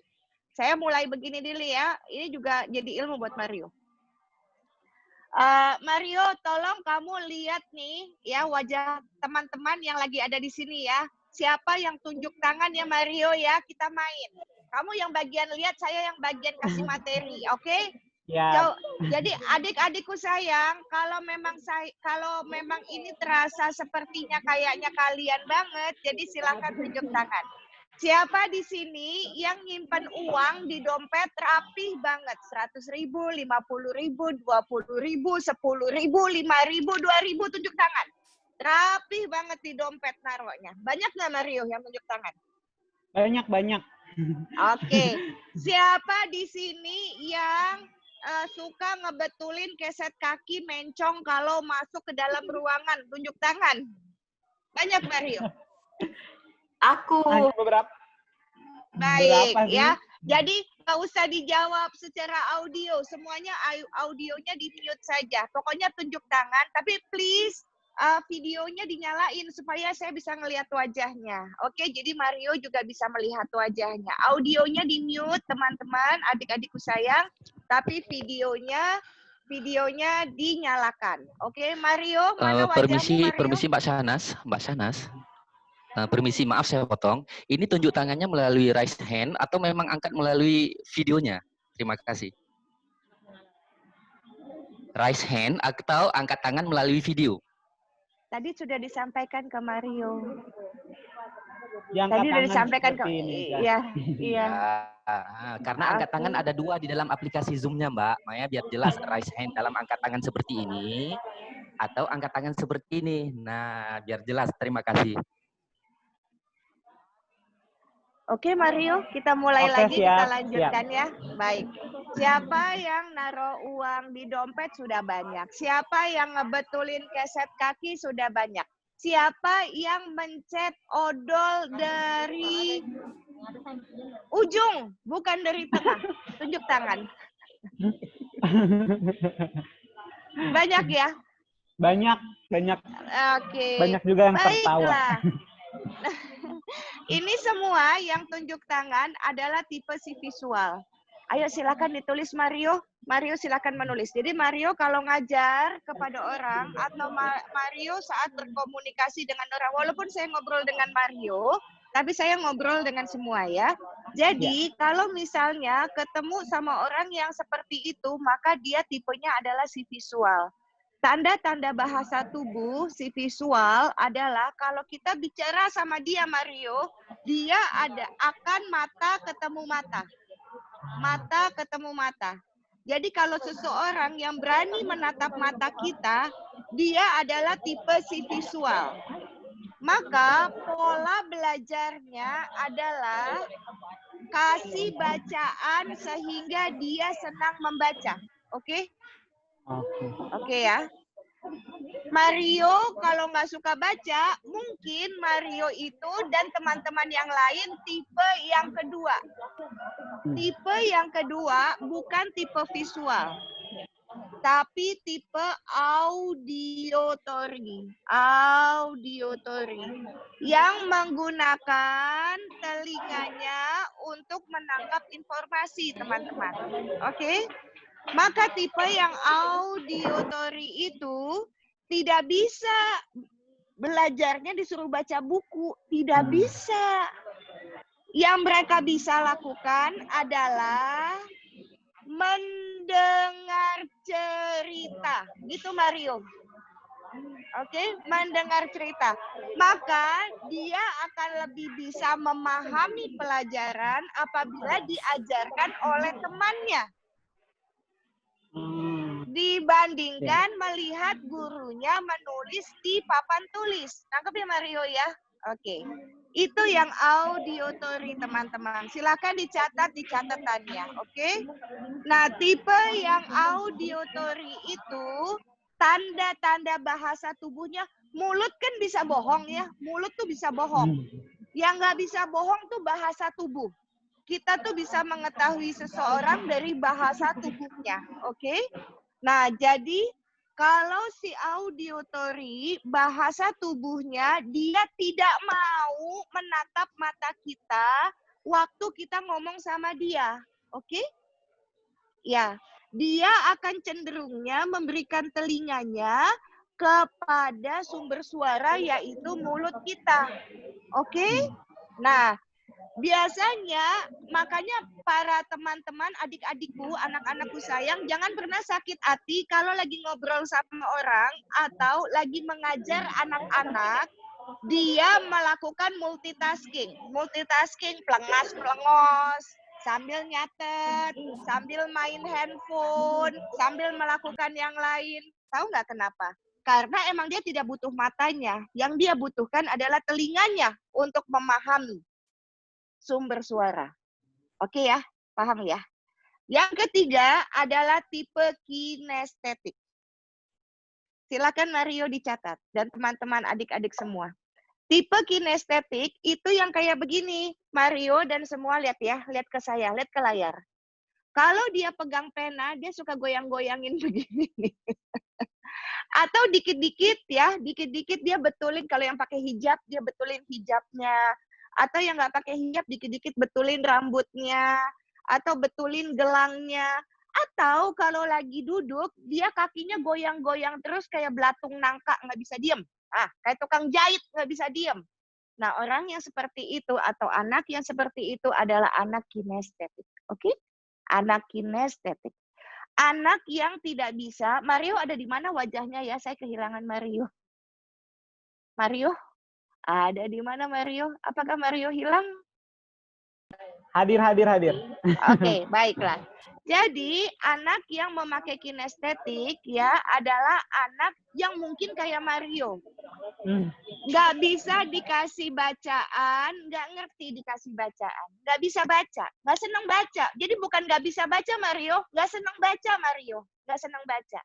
saya mulai begini dulu ya, ini juga jadi ilmu buat Mario. Mario, tolong kamu lihat nih, ya wajah teman-teman yang lagi ada di sini ya. Siapa yang tunjuk tangan ya Mario ya, kita main. Kamu yang bagian lihat, saya yang bagian kasih materi, oke? Okay? Ya. Jadi adik-adikku sayang, kalau memang ini terasa sepertinya kayaknya kalian banget, jadi silakan tunjuk tangan. Siapa di sini yang nyimpan uang di dompet rapih banget? 100.000, 50.000, 20.000, 10.000, 5.000, 2.000, tunjuk tangan. Rapih banget di dompet naruhnya. Banyak nggak Mario yang tunjuk tangan? Banyak. Oke. Siapa di sini yang suka ngebetulin keset kaki mencong kalau masuk ke dalam ruangan? Tunjuk tangan. Banyak Mario. Aku. Beberapa. Baik ya. Jadi nggak usah dijawab secara audio. Semuanya audionya di-mute saja. Pokoknya tunjuk tangan. Tapi please videonya dinyalain supaya saya bisa ngelihat wajahnya. Oke, jadi Mario juga bisa melihat wajahnya. Audionya di-mute teman-teman, adik-adikku sayang. Tapi videonya dinyalakan. Oke, Mario, mana wajahmu Mario? Permisi Mbak Shahnaz. Permisi, maaf saya potong. Ini tunjuk tangannya melalui raise hand atau memang angkat melalui videonya? Terima kasih. Raise hand atau angkat tangan melalui video? Tadi sudah disampaikan ke Mario. Yang Tadi sudah disampaikan ke iya. Karena angkat tangan ada 2 di dalam aplikasi Zoom-nya, Mbak. Maya biar jelas raise hand dalam angkat tangan seperti ini atau angkat tangan seperti ini. Nah, biar jelas. Terima kasih. Oke Mario, kita mulai lagi, siap, kita lanjutkan ya. Baik. Siapa yang naruh uang di dompet sudah banyak. Siapa yang ngebetulin keset kaki sudah banyak. Siapa yang mencet odol dari ujung, bukan dari tengah. Tunjuk tangan. Banyak ya? Banyak. Oke. Banyak juga yang tertawa. Ini semua yang tunjuk tangan adalah tipe si visual. Ayo silakan ditulis Mario. Mario silakan menulis. Jadi Mario kalau ngajar kepada orang atau Mario saat berkomunikasi dengan orang, walaupun saya ngobrol dengan Mario, tapi saya ngobrol dengan semua ya. Jadi kalau misalnya ketemu sama orang yang seperti itu, maka dia tipenya adalah si visual. Tanda-tanda bahasa tubuh si visual adalah kalau kita bicara sama dia Mario, dia akan mata ketemu mata. Mata ketemu mata. Jadi kalau seseorang yang berani menatap mata kita, dia adalah tipe si visual. Maka pola belajarnya adalah kasih bacaan sehingga dia senang membaca. Oke? Oke ya. Mario kalau nggak suka baca, mungkin Mario itu dan teman-teman yang lain tipe yang kedua. Tipe yang kedua bukan tipe visual, tapi tipe auditory. Auditory. Yang menggunakan telinganya untuk menangkap informasi, teman-teman. Oke? Maka tipe yang auditory itu tidak bisa belajarnya disuruh baca buku. Tidak bisa. Yang mereka bisa lakukan adalah mendengar cerita. Gitu Mario. Oke, mendengar cerita. Maka dia akan lebih bisa memahami pelajaran apabila diajarkan oleh temannya. Dibandingkan melihat gurunya menulis di papan tulis. Tangkap ya Mario ya? Oke. Itu yang auditory teman-teman. Silakan dicatat di catatannya. Oke. Nah, tipe yang auditory itu tanda-tanda bahasa tubuhnya, mulut kan bisa bohong ya. Mulut tuh bisa bohong. Yang nggak bisa bohong tuh bahasa tubuh. Kita tuh bisa mengetahui seseorang dari bahasa tubuhnya, oke? Nah, jadi kalau si auditory, bahasa tubuhnya, dia tidak mau menatap mata kita waktu kita ngomong sama dia, oke? Ya, dia akan cenderungnya memberikan telinganya kepada sumber suara, yaitu mulut kita, oke? Nah, biasanya, makanya para teman-teman, adik-adikku, anak-anakku sayang, jangan pernah sakit hati kalau lagi ngobrol sama orang atau lagi mengajar anak-anak, dia melakukan multitasking. Multitasking, pelengos-pelengos, sambil nyatet, sambil main handphone, sambil melakukan yang lain. Tahu nggak kenapa? Karena emang dia tidak butuh matanya. Yang dia butuhkan adalah telinganya untuk memahami sumber suara. Oke ya, paham ya? Yang ketiga adalah tipe kinestetik. Silakan Mario dicatat dan teman-teman adik-adik semua. Tipe kinestetik itu yang kayak begini. Mario dan semua lihat ya, lihat ke saya, lihat ke layar. Kalau dia pegang pena, dia suka goyang-goyangin begini. Atau dikit-dikit ya, dikit-dikit dia betulin, kalau yang pakai hijab, dia betulin hijabnya. Atau yang nggak pakai hijab, dikit-dikit betulin rambutnya, atau betulin gelangnya. Atau kalau lagi duduk, dia kakinya goyang-goyang terus kayak belatung nangka, nggak bisa diem. Kayak tukang jahit, nggak bisa diem. Nah, orang yang seperti itu atau anak yang seperti itu adalah anak kinestetik. Oke? Anak kinestetik. Anak yang tidak bisa, Mario ada di mana wajahnya ya? Saya kehilangan Mario. Mario? Ada di mana Mario? Apakah Mario hilang? Hadir. Oke, baiklah. Jadi anak yang memakai kinestetik ya adalah anak yang mungkin kayak Mario. Nggak bisa dikasih bacaan, nggak ngerti dikasih bacaan. Nggak bisa baca, nggak senang baca. Jadi bukan nggak bisa baca Mario, nggak senang baca Mario. Nggak senang baca.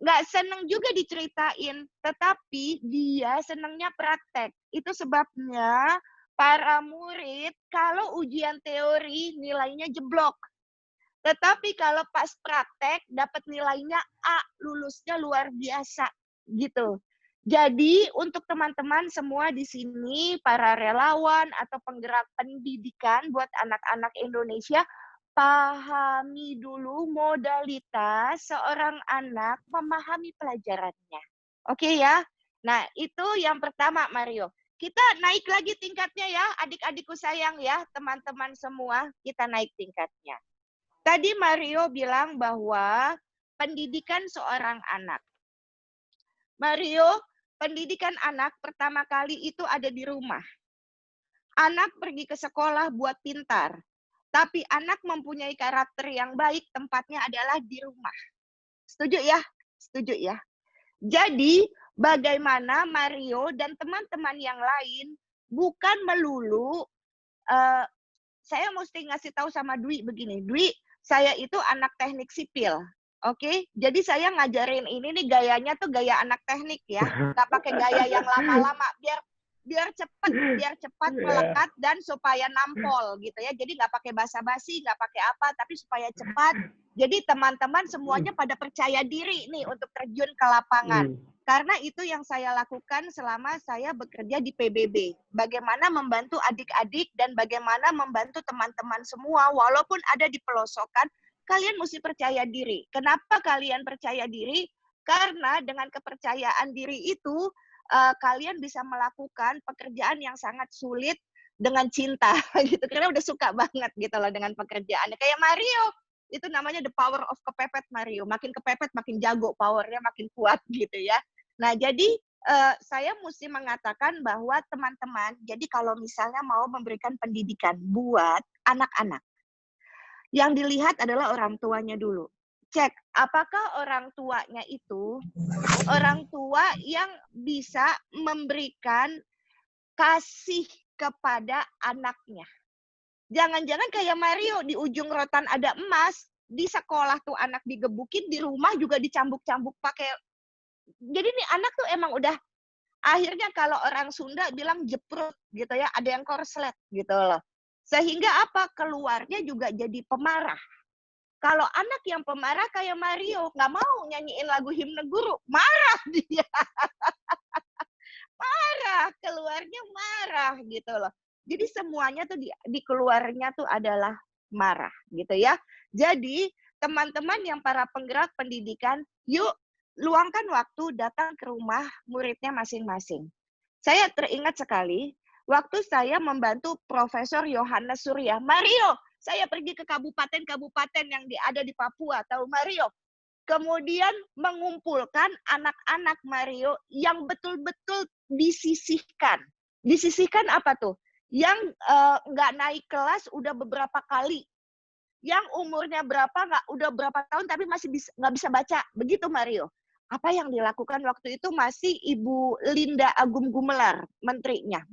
Nggak senang juga diceritain, tetapi dia senangnya praktek. Itu sebabnya para murid kalau ujian teori nilainya jeblok. Tetapi kalau pas praktek dapat nilainya A, lulusnya luar biasa gitu. Jadi untuk teman-teman semua di sini, para relawan atau penggerak pendidikan buat anak-anak Indonesia, pahami dulu modalitas seorang anak memahami pelajarannya. Oke ya? Nah itu yang pertama Mario. Kita naik lagi tingkatnya ya, adik-adikku sayang ya, teman-teman semua, kita naik tingkatnya. Tadi Mario bilang bahwa pendidikan seorang anak. Mario, pendidikan anak pertama kali itu ada di rumah. Anak pergi ke sekolah buat pintar. Tapi anak mempunyai karakter yang baik, tempatnya adalah di rumah. Setuju ya? Setuju ya? Jadi, bagaimana Mario dan teman-teman yang lain bukan melulu, saya mesti ngasih tahu sama Dwi begini, Dwi, saya itu anak teknik sipil, oke? Jadi saya ngajarin ini nih gayanya tuh gaya anak teknik ya, nggak pakai gaya yang lama-lama, biar cepat melekat dan supaya nampol gitu ya. Jadi nggak pakai basa-basi, nggak pakai apa, tapi supaya cepat. Jadi teman-teman semuanya pada percaya diri nih untuk terjun ke lapangan. Karena itu yang saya lakukan selama saya bekerja di PBB. Bagaimana membantu adik-adik dan bagaimana membantu teman-teman semua. Walaupun ada di pelosokan, kalian mesti percaya diri. Kenapa kalian percaya diri? Karena dengan kepercayaan diri itu, kalian bisa melakukan pekerjaan yang sangat sulit dengan cinta. Gitu. Karena udah suka banget gitu loh dengan pekerjaannya. Kayak Mario. Itu namanya the power of kepepet Mario. Makin kepepet makin jago, powernya makin kuat gitu ya. Nah jadi saya mesti mengatakan bahwa teman-teman, jadi kalau misalnya mau memberikan pendidikan buat anak-anak, yang dilihat adalah orang tuanya dulu. Cek, apakah orang tuanya itu orang tua yang bisa memberikan kasih kepada anaknya. Jangan-jangan kayak Mario, di ujung rotan ada emas, di sekolah tuh anak digebukin, di rumah juga dicambuk-cambuk pakai. Jadi nih anak tuh emang udah, akhirnya kalau orang Sunda bilang jeprut gitu ya, ada yang korslet gitu loh. Sehingga apa? Keluarnya juga jadi pemarah. Kalau anak yang pemarah kayak Mario, nggak mau nyanyiin lagu himne guru, marah dia. Marah, keluarnya marah gitu loh. Jadi semuanya tuh di keluarnya tuh adalah marah gitu ya. Jadi teman-teman yang para penggerak pendidikan, yuk luangkan waktu datang ke rumah muridnya masing-masing. Saya teringat sekali waktu saya membantu Profesor Yohanes Surya. Mario, saya pergi ke kabupaten-kabupaten yang ada di Papua, tahu Mario? Kemudian mengumpulkan anak-anak Mario yang betul-betul disisihkan. Disisihkan apa tuh? Yang nggak naik kelas udah beberapa kali. Yang umurnya berapa, udah berapa tahun tapi masih nggak bisa baca. Begitu Mario. Apa yang dilakukan waktu itu masih Ibu Linda Agum Gumelar, menterinya.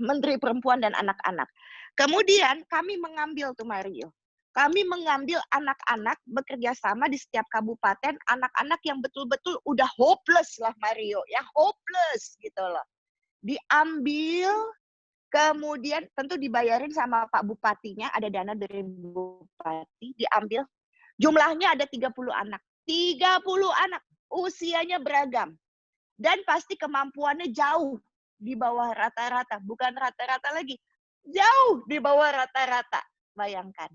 Menteri Perempuan dan Anak-anak. Kemudian kami mengambil tuh Mario. Kami mengambil anak-anak bekerja sama di setiap kabupaten, anak-anak yang betul-betul udah hopeless lah Mario, ya hopeless gitu loh. Diambil, kemudian tentu dibayarin sama Pak Bupatinya, ada dana dari Bupati, diambil. Jumlahnya ada 30 anak. 30 anak, usianya beragam. Dan pasti kemampuannya jauh di bawah rata-rata, bukan rata-rata lagi, jauh di bawah rata-rata. Bayangkan.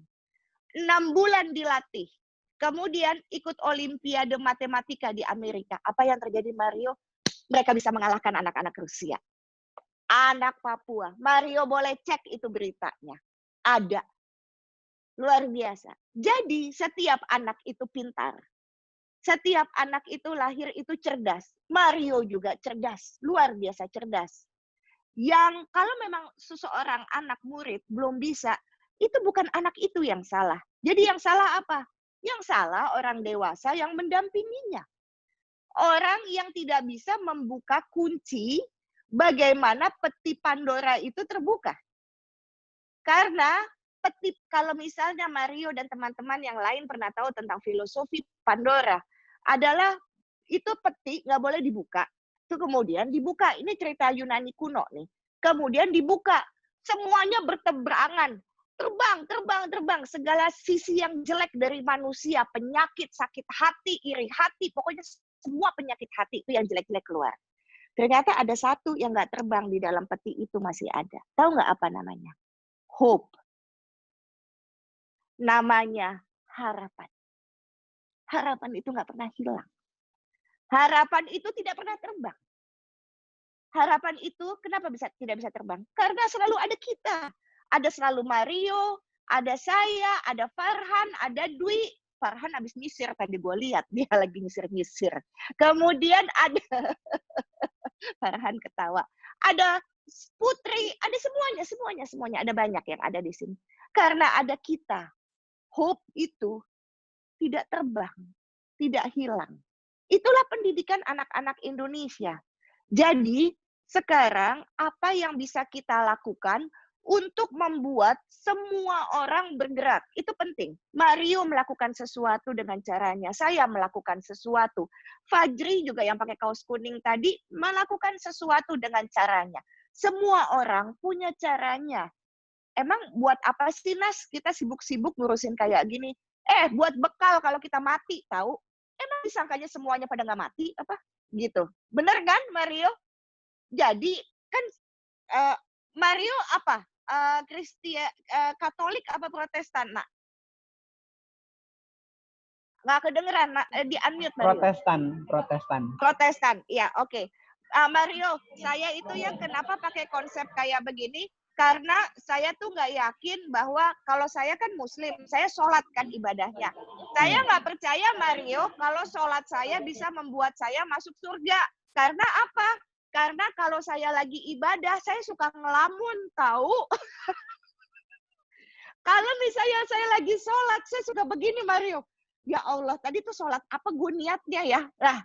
6 bulan dilatih. Kemudian ikut Olimpiade Matematika di Amerika. Apa yang terjadi Mario? Mereka bisa mengalahkan anak-anak Rusia. Anak Papua. Mario boleh cek itu beritanya. Ada. Luar biasa. Jadi setiap anak itu pintar. Setiap anak itu lahir itu cerdas. Mario juga cerdas. Luar biasa cerdas. Yang kalau memang seseorang anak murid belum bisa, itu bukan anak itu yang salah. Jadi yang salah apa? Yang salah orang dewasa yang mendampinginya. Orang yang tidak bisa membuka kunci bagaimana peti Pandora itu terbuka. Karena peti, kalau misalnya Mario dan teman-teman yang lain pernah tahu tentang filosofi Pandora, adalah itu peti nggak boleh dibuka. Itu kemudian dibuka. Ini cerita Yunani kuno nih. Kemudian dibuka. Semuanya bertebarangan. Terbang. Segala sisi yang jelek dari manusia. Penyakit, sakit hati, iri hati. Pokoknya semua penyakit hati itu yang jelek-jelek keluar. Ternyata ada satu yang nggak terbang di dalam peti itu masih ada. Tahu nggak apa namanya? Hope. Namanya harapan. Harapan itu nggak pernah hilang. Harapan itu tidak pernah terbang. Harapan itu kenapa tidak bisa terbang? Karena selalu ada kita. Ada selalu Mario, ada saya, ada Farhan, ada Dwi. Farhan habis nyisir tadi gue lihat. Dia lagi nyisir-nyisir. Kemudian ada Farhan ketawa. Ada Putri, ada semuanya. Ada banyak yang ada di sini. Karena ada kita. Hope itu tidak terbang, tidak hilang. Itulah pendidikan anak-anak Indonesia. Jadi, sekarang apa yang bisa kita lakukan untuk membuat semua orang bergerak? Itu penting. Mario melakukan sesuatu dengan caranya. Saya melakukan sesuatu. Fajri juga yang pakai kaos kuning tadi melakukan sesuatu dengan caranya. Semua orang punya caranya. Emang buat apa sih, Nas? Kita sibuk-sibuk ngurusin kayak gini. Buat bekal kalau kita mati, tahu? Emang disangkanya semuanya pada nggak mati apa gitu, bener kan Mario? Jadi kan Mario apa Katolik apa Protestan, nak? Nggak kedengeran, nak. Di unmute Mario. Protestan, ya oke. Mario, saya itu yang kenapa pakai konsep kayak begini? Karena saya tuh nggak yakin bahwa kalau saya kan Muslim, saya sholat kan ibadahnya. Saya nggak percaya Mario kalau sholat saya bisa membuat saya masuk surga. Karena apa? Karena kalau saya lagi ibadah, saya suka ngelamun, tahu? Kalau misalnya saya lagi sholat, saya suka begini Mario. Ya Allah, tadi tuh sholat apa gue niatnya ya? Nah,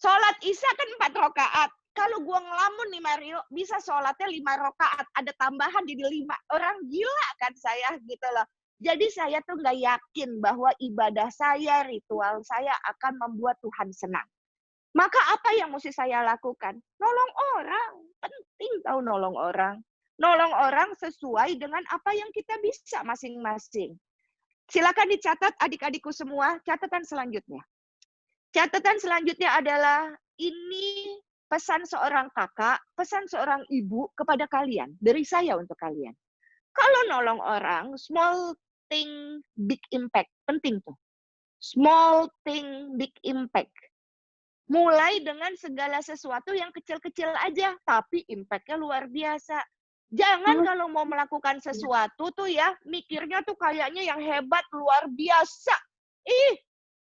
sholat Isya kan 4 rakaat. Kalau gue ngelamun nih Mario, bisa sholatnya 5 rakaat. Ada tambahan jadi 5. Orang gila kan saya gitu loh. Jadi saya tuh nggak yakin bahwa ibadah saya, ritual saya akan membuat Tuhan senang. Maka apa yang mesti saya lakukan? Nolong orang. Penting tahu nolong orang. Nolong orang sesuai dengan apa yang kita bisa masing-masing. Silakan dicatat adik-adikku semua, catatan selanjutnya. Catatan selanjutnya adalah ini pesan seorang kakak, pesan seorang ibu kepada kalian, dari saya untuk kalian. Kalau nolong orang, small thing, big impact. Penting tuh. Small thing, big impact. Mulai dengan segala sesuatu yang kecil-kecil aja, tapi impact-nya luar biasa. Jangan kalau mau melakukan sesuatu tuh ya, mikirnya tuh kayaknya yang hebat, luar biasa.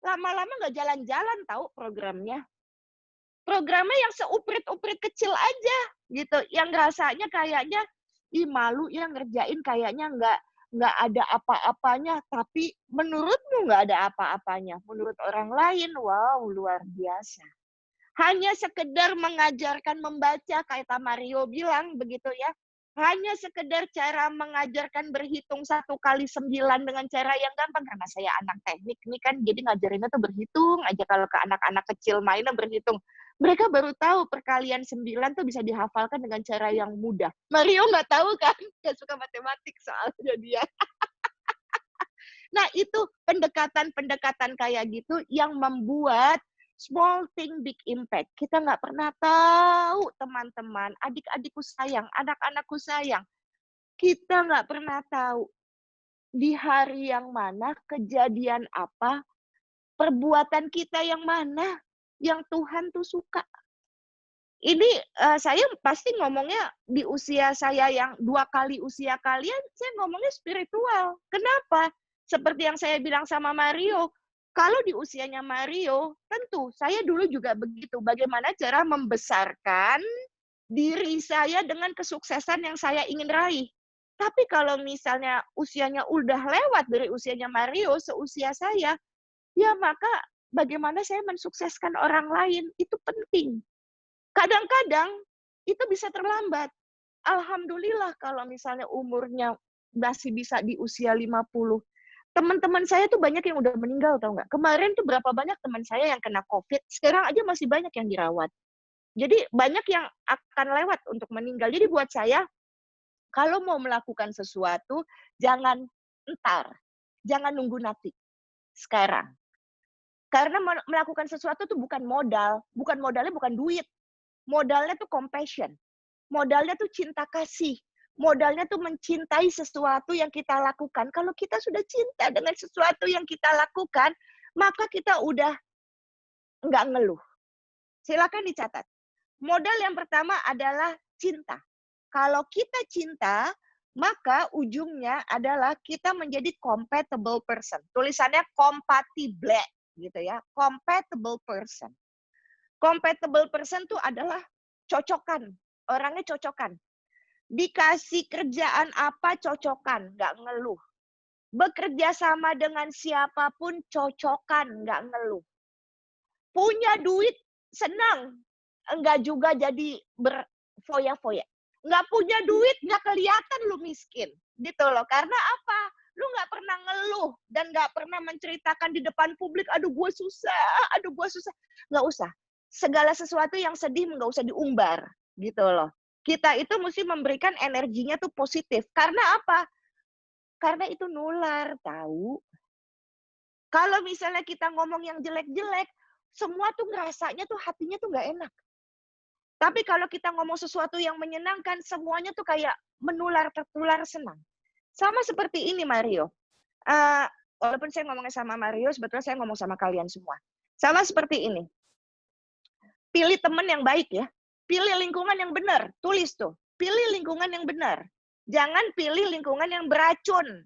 Lama-lama nggak jalan-jalan tahu programnya. Programnya yang seuprit-uprit kecil aja gitu, yang rasanya kayaknya malu ya ngerjain, kayaknya nggak ada apa-apanya, tapi menurutmu nggak ada apa-apanya, menurut orang lain wow luar biasa. Hanya sekedar mengajarkan membaca kayak Mario bilang begitu ya, hanya sekedar cara mengajarkan berhitung 1 kali 9 dengan cara yang gampang, karena saya anak teknik nih kan, jadi ngajarinnya tuh berhitung aja. Kalau ke anak-anak kecil mainnya berhitung, mereka baru tahu perkalian 9 tuh bisa dihafalkan dengan cara yang mudah. Mario nggak tahu kan, nggak suka matematik soalnya dia. Nah itu pendekatan-pendekatan kayak gitu yang membuat small thing big impact. Kita nggak pernah tahu teman-teman, adik-adikku sayang, anak-anakku sayang. Kita nggak pernah tahu di hari yang mana, kejadian apa, perbuatan kita yang mana yang Tuhan tuh suka. ini saya pasti ngomongnya di usia saya yang 2 kali usia kalian, saya ngomongnya spiritual. Kenapa? Seperti yang saya bilang sama Mario, kalau di usianya Mario, tentu saya dulu juga begitu. Bagaimana cara membesarkan diri saya dengan kesuksesan yang saya ingin raih. Tapi kalau misalnya usianya udah lewat dari usianya Mario, seusia saya, ya maka bagaimana saya mensukseskan orang lain, itu penting. Kadang-kadang itu bisa terlambat. Alhamdulillah kalau misalnya umurnya masih bisa di usia 50. Teman-teman saya tuh banyak yang udah meninggal, tau nggak? Kemarin tuh berapa banyak teman saya yang kena COVID, sekarang aja masih banyak yang dirawat. Jadi banyak yang akan lewat untuk meninggal. Jadi buat saya, kalau mau melakukan sesuatu, jangan entar. Jangan nunggu nanti. Sekarang. Karena melakukan sesuatu tuh bukan modal. Modalnya bukan duit. Modalnya tuh compassion. Modalnya tuh cinta kasih. Modalnya tuh mencintai sesuatu yang kita lakukan. Kalau kita sudah cinta dengan sesuatu yang kita lakukan, maka kita udah nggak ngeluh. Silakan dicatat. Modal yang pertama adalah cinta. Kalau kita cinta, maka ujungnya adalah kita menjadi compatible person. Tulisannya compatible, gitu ya. Compatible person. Compatible person itu adalah cocokan. Orangnya cocokan. Dikasih kerjaan apa, cocokan. Nggak ngeluh. Bekerja sama dengan siapapun, cocokan. Nggak ngeluh. Punya duit, senang. Enggak juga jadi berfoya-foya. Nggak punya duit, nggak kelihatan lu miskin. Gitu loh. Karena apa? Lu nggak pernah ngeluh dan nggak pernah menceritakan di depan publik, aduh gue susah, aduh gue susah. Nggak usah. Segala sesuatu yang sedih nggak usah diumbar. Gitu loh. Kita itu mesti memberikan energinya tuh positif. Karena apa? Karena itu nular, tahu. Kalau misalnya kita ngomong yang jelek-jelek, semua tuh ngerasanya tuh hatinya tuh nggak enak. Tapi kalau kita ngomong sesuatu yang menyenangkan, semuanya tuh kayak menular, tertular senang. Sama seperti ini, Mario. Walaupun saya ngomongnya sama Mario, sebetulnya saya ngomong sama kalian semua. Sama seperti ini. Pilih teman yang baik ya. Pilih lingkungan yang benar. Tulis tuh. Pilih lingkungan yang benar. Jangan pilih lingkungan yang beracun.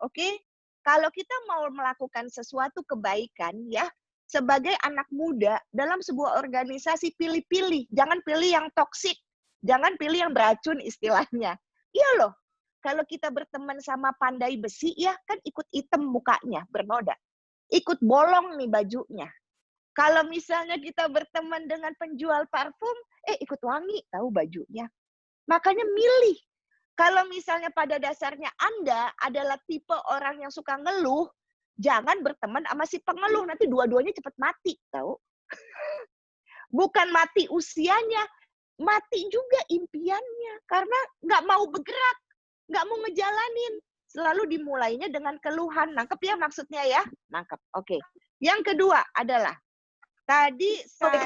Oke? Kalau kita mau melakukan sesuatu kebaikan, ya, sebagai anak muda dalam sebuah organisasi, pilih-pilih. Jangan pilih yang toksik. Jangan pilih yang beracun istilahnya. Iya loh. Kalau kita berteman sama pandai besi, ya kan ikut hitam mukanya, bernoda. Ikut bolong nih bajunya. Kalau misalnya kita berteman dengan penjual parfum, ikut wangi, tahu bajunya. Makanya milih. Kalau misalnya pada dasarnya Anda adalah tipe orang yang suka ngeluh, jangan berteman sama si pengeluh, nanti dua-duanya cepat mati, tahu? Bukan mati usianya, mati juga impiannya. Karena nggak mau bergerak, nggak mau ngejalanin. Selalu dimulainya dengan keluhan. Nangkep ya maksudnya ya? Nangkep, oke. Yang kedua adalah, tadi saya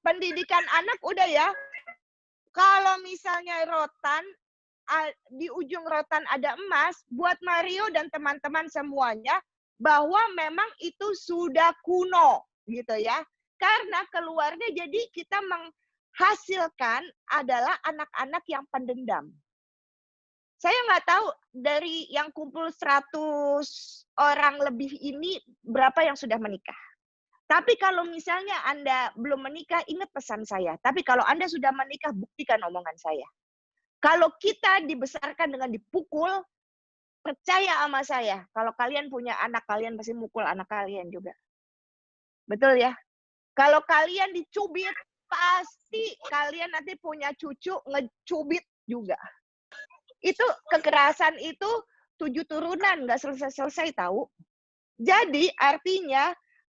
pendidikan anak udah ya. Kalau misalnya rotan, di ujung rotan ada emas, buat Mario dan teman-teman semuanya, bahwa memang itu sudah kuno, gitu ya. Karena keluarnya jadi kita menghasilkan adalah anak-anak yang pendendam. Saya nggak tahu dari yang kumpul 100 orang lebih ini, berapa yang sudah menikah. Tapi kalau misalnya Anda belum menikah, ingat pesan saya. Tapi kalau Anda sudah menikah, buktikan omongan saya. Kalau kita dibesarkan dengan dipukul, percaya sama saya. Kalau kalian punya anak, kalian pasti mukul anak kalian juga. Betul ya? Kalau kalian dicubit, pasti kalian nanti punya cucu ngecubit juga. Itu kekerasan itu 7 turunan, nggak selesai-selesai tahu. Jadi artinya,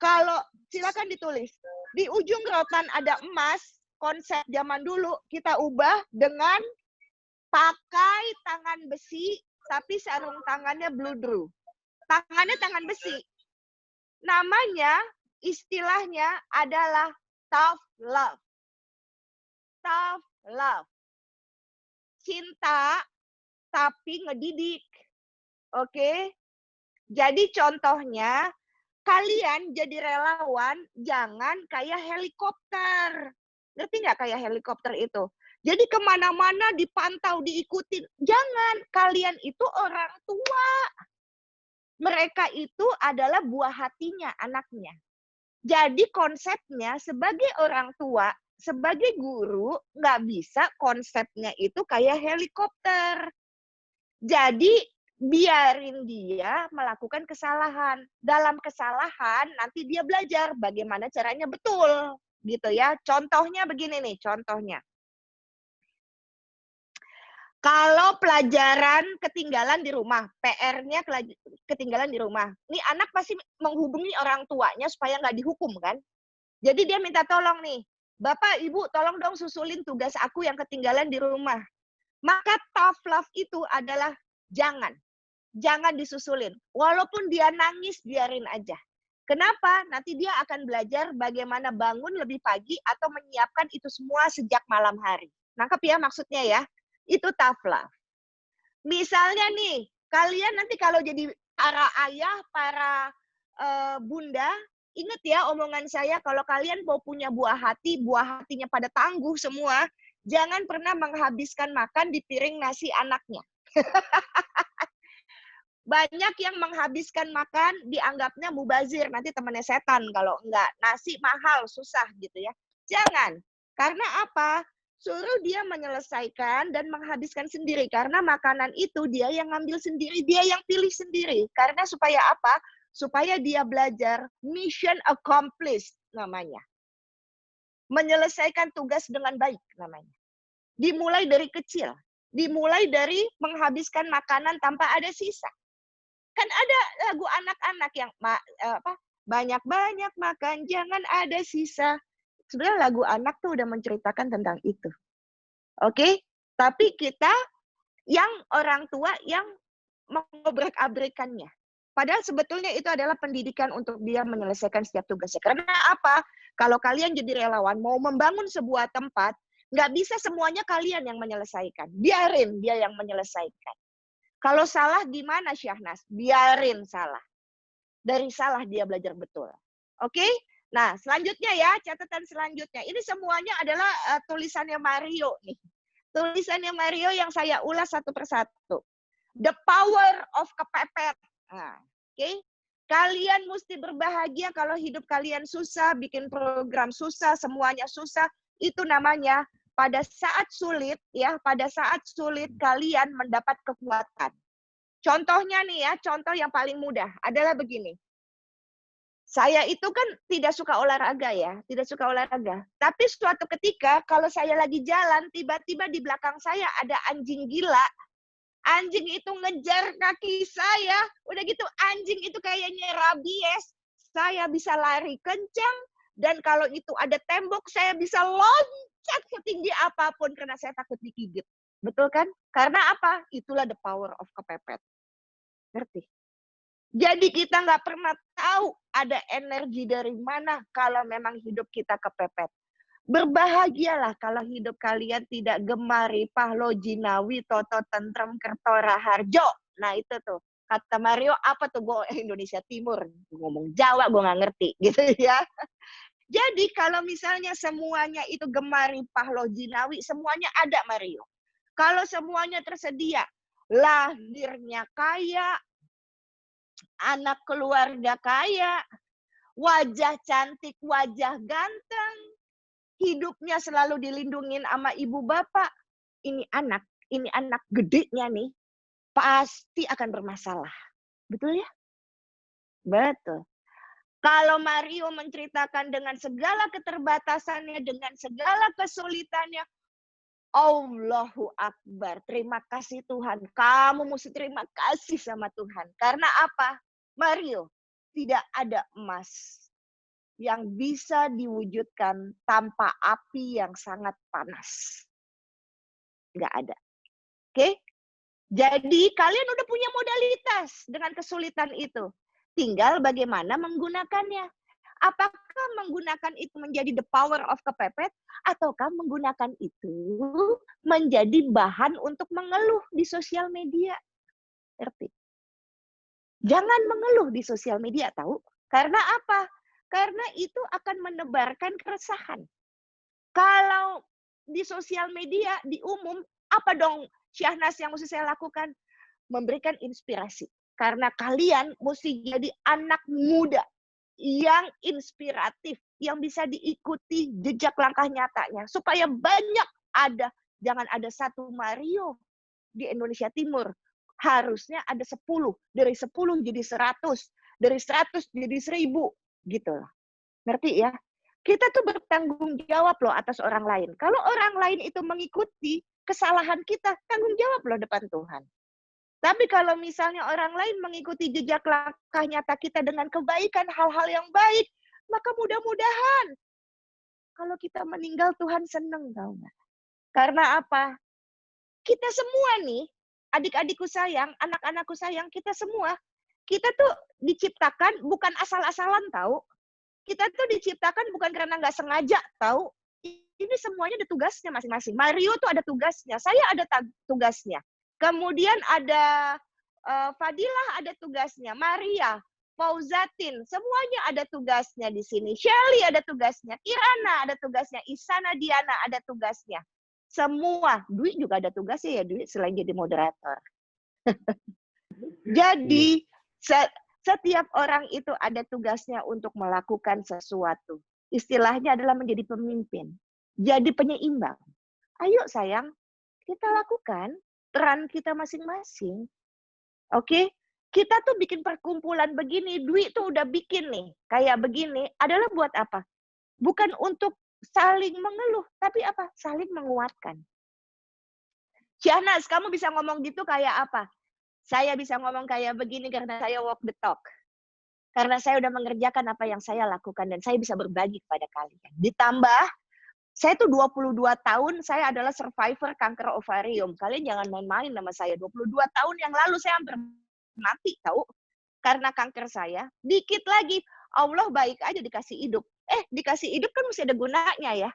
kalau silakan ditulis, di ujung rotan ada emas, konsep zaman dulu kita ubah dengan pakai tangan besi, tapi sarung tangannya bludru. Tangannya tangan besi. Namanya, istilahnya adalah tough love. Tough love. Cinta, tapi ngedidik. Oke? Jadi contohnya, kalian jadi relawan jangan kayak helikopter. Ngerti nggak kayak helikopter itu? Jadi kemana-mana dipantau, diikutin. Jangan, kalian itu orang tua. Mereka itu adalah buah hatinya, anaknya. Jadi konsepnya sebagai orang tua, sebagai guru, nggak bisa konsepnya itu kayak helikopter. Jadi biarin dia melakukan kesalahan. Dalam kesalahan nanti dia belajar bagaimana caranya betul, gitu ya. Contohnya begini nih, contohnya. Kalau pelajaran ketinggalan di rumah, PR-nya ketinggalan di rumah. Ini anak pasti menghubungi orang tuanya supaya nggak dihukum kan. Jadi dia minta tolong nih, Bapak, Ibu, tolong dong susulin tugas aku yang ketinggalan di rumah. Maka tough love itu adalah jangan disusulin. Walaupun dia nangis, biarin aja. Kenapa? Nanti dia akan belajar bagaimana bangun lebih pagi atau menyiapkan itu semua sejak malam hari. Nangkep ya maksudnya ya? Itu tough love. Misalnya nih, kalian nanti kalau jadi para ayah, para bunda, ingat ya omongan saya, kalau kalian mau punya buah hatinya pada tangguh semua, jangan pernah menghabiskan makan di piring nasi anaknya. Banyak yang menghabiskan makan dianggapnya mubazir, nanti temannya setan kalau enggak. Nasi mahal, susah gitu ya. Jangan. Karena apa? Suruh dia menyelesaikan dan menghabiskan sendiri. Karena makanan itu dia yang ngambil sendiri, dia yang pilih sendiri. Karena supaya apa? Supaya dia belajar mission accomplished namanya. Menyelesaikan tugas dengan baik namanya. Dimulai dari kecil. Dimulai dari menghabiskan makanan tanpa ada sisa. Kan ada lagu anak-anak yang banyak-banyak makan, jangan ada sisa. Sebenarnya lagu anak tuh udah menceritakan tentang itu. Oke? Tapi kita yang orang tua yang mengobrek-abrekannya. Padahal sebetulnya itu adalah pendidikan untuk dia menyelesaikan setiap tugasnya. Karena apa? Kalau kalian jadi relawan, mau membangun sebuah tempat, nggak bisa semuanya kalian yang menyelesaikan. Biarin dia yang menyelesaikan. Kalau salah gimana Syahnas? Biarin salah. Dari salah dia belajar betul. Oke? Nah, selanjutnya ya, catatan selanjutnya. Ini semuanya adalah tulisannya Mario nih. Tulisannya Mario yang saya ulas satu persatu. The power of kepepet. Nah, oke? Kalian mesti berbahagia kalau hidup kalian susah, bikin program susah, semuanya susah. Itu namanya pada saat sulit, ya, pada saat sulit kalian mendapat kekuatan. Contohnya nih ya, contoh yang paling mudah adalah begini. Saya itu kan tidak suka olahraga ya, tidak suka olahraga. Tapi suatu ketika kalau saya lagi jalan, tiba-tiba di belakang saya ada anjing gila. Anjing itu ngejar kaki saya. Udah gitu anjing itu kayaknya rabies. Saya bisa lari kencang. Dan kalau itu ada tembok, saya bisa loncat setinggi apapun karena saya takut digigit. Betul kan? Karena apa? Itulah the power of kepepet. Ngerti? Jadi kita nggak pernah tahu ada energi dari mana kalau memang hidup kita kepepet. Berbahagialah kalau hidup kalian tidak gemari, pahlo, jinawi, toto, tentrem, kertora, harjo. Nah itu tuh. Kata Mario, apa tuh gue Indonesia Timur? Ngomong Jawa, gue nggak ngerti. Gitu ya. Jadi kalau misalnya semuanya itu gemari, pahlo, jinawi, semuanya ada Mario. Kalau semuanya tersedia, lahirnya kaya, anak keluarga kaya, wajah cantik, wajah ganteng, hidupnya selalu dilindungin sama ibu bapak. Ini anak gedenya nih, pasti akan bermasalah. Betul ya? Betul. Kalau Mario menceritakan dengan segala keterbatasannya, dengan segala kesulitannya, Allahu Akbar. Terima kasih Tuhan. Kamu mesti terima kasih sama Tuhan. Karena apa? Mario, tidak ada emas yang bisa diwujudkan tanpa api yang sangat panas. Nggak ada. Oke? Jadi kalian udah punya modalitas dengan kesulitan itu. Tinggal bagaimana menggunakannya. Apakah menggunakan itu menjadi the power of kepepet, ataukah menggunakan itu menjadi bahan untuk mengeluh di sosial media? Ngerti? Jangan mengeluh di sosial media, tahu? Karena apa? Karena itu akan menebarkan keresahan. Kalau di sosial media, di umum, apa dong Syahnas yang mesti saya lakukan? Memberikan inspirasi. Karena kalian mesti jadi anak muda yang inspiratif, yang bisa diikuti jejak langkah nyatanya. Supaya banyak ada, jangan ada satu Mario di Indonesia Timur. Harusnya ada 10. Dari 10 jadi 100. Dari 100 jadi 1000. Gitu lah. Ngerti ya? Kita tuh bertanggung jawab loh atas orang lain. Kalau orang lain itu mengikuti kesalahan kita, tanggung jawab loh depan Tuhan. Tapi kalau misalnya orang lain mengikuti jejak langkah nyata kita dengan kebaikan, hal-hal yang baik, maka mudah-mudahan kalau kita meninggal Tuhan senang, tahu nggak? Karena apa? Kita semua nih, adik-adikku sayang, anak-anakku sayang, kita semua, kita tuh diciptakan bukan asal-asalan tahu. Kita tuh diciptakan bukan karena nggak sengaja, tahu. Ini semuanya ada tugasnya masing-masing. Mario tuh ada tugasnya, saya ada tugasnya. Kemudian ada Fadilah ada tugasnya, Maria, Fauzatin, semuanya ada tugasnya di sini. Shelly ada tugasnya, Kirana ada tugasnya, Isana Diana ada tugasnya. Semua, Dwi juga ada tugasnya ya, Dwi selain jadi moderator. Jadi setiap orang itu ada tugasnya untuk melakukan sesuatu. Istilahnya adalah menjadi pemimpin. Jadi penyeimbang. Ayo sayang, kita lakukan peran kita masing-masing. Oke? Kita tuh bikin perkumpulan begini, Dwi tuh udah bikin nih. Kayak begini, adalah buat apa? Bukan untuk saling mengeluh, tapi apa? Saling menguatkan. Syahnas, kamu bisa ngomong gitu kayak apa? Saya bisa ngomong kayak begini karena saya walk the talk. Karena saya udah mengerjakan apa yang saya lakukan dan saya bisa berbagi kepada kalian. Ditambah, saya tuh 22 tahun, saya adalah survivor kanker ovarium. Kalian jangan main-main sama saya. 22 tahun yang lalu saya hampir mati, tahu? Karena kanker saya. Dikit lagi, Allah baik aja dikasih hidup. Dikasih hidup kan mesti ada gunanya ya.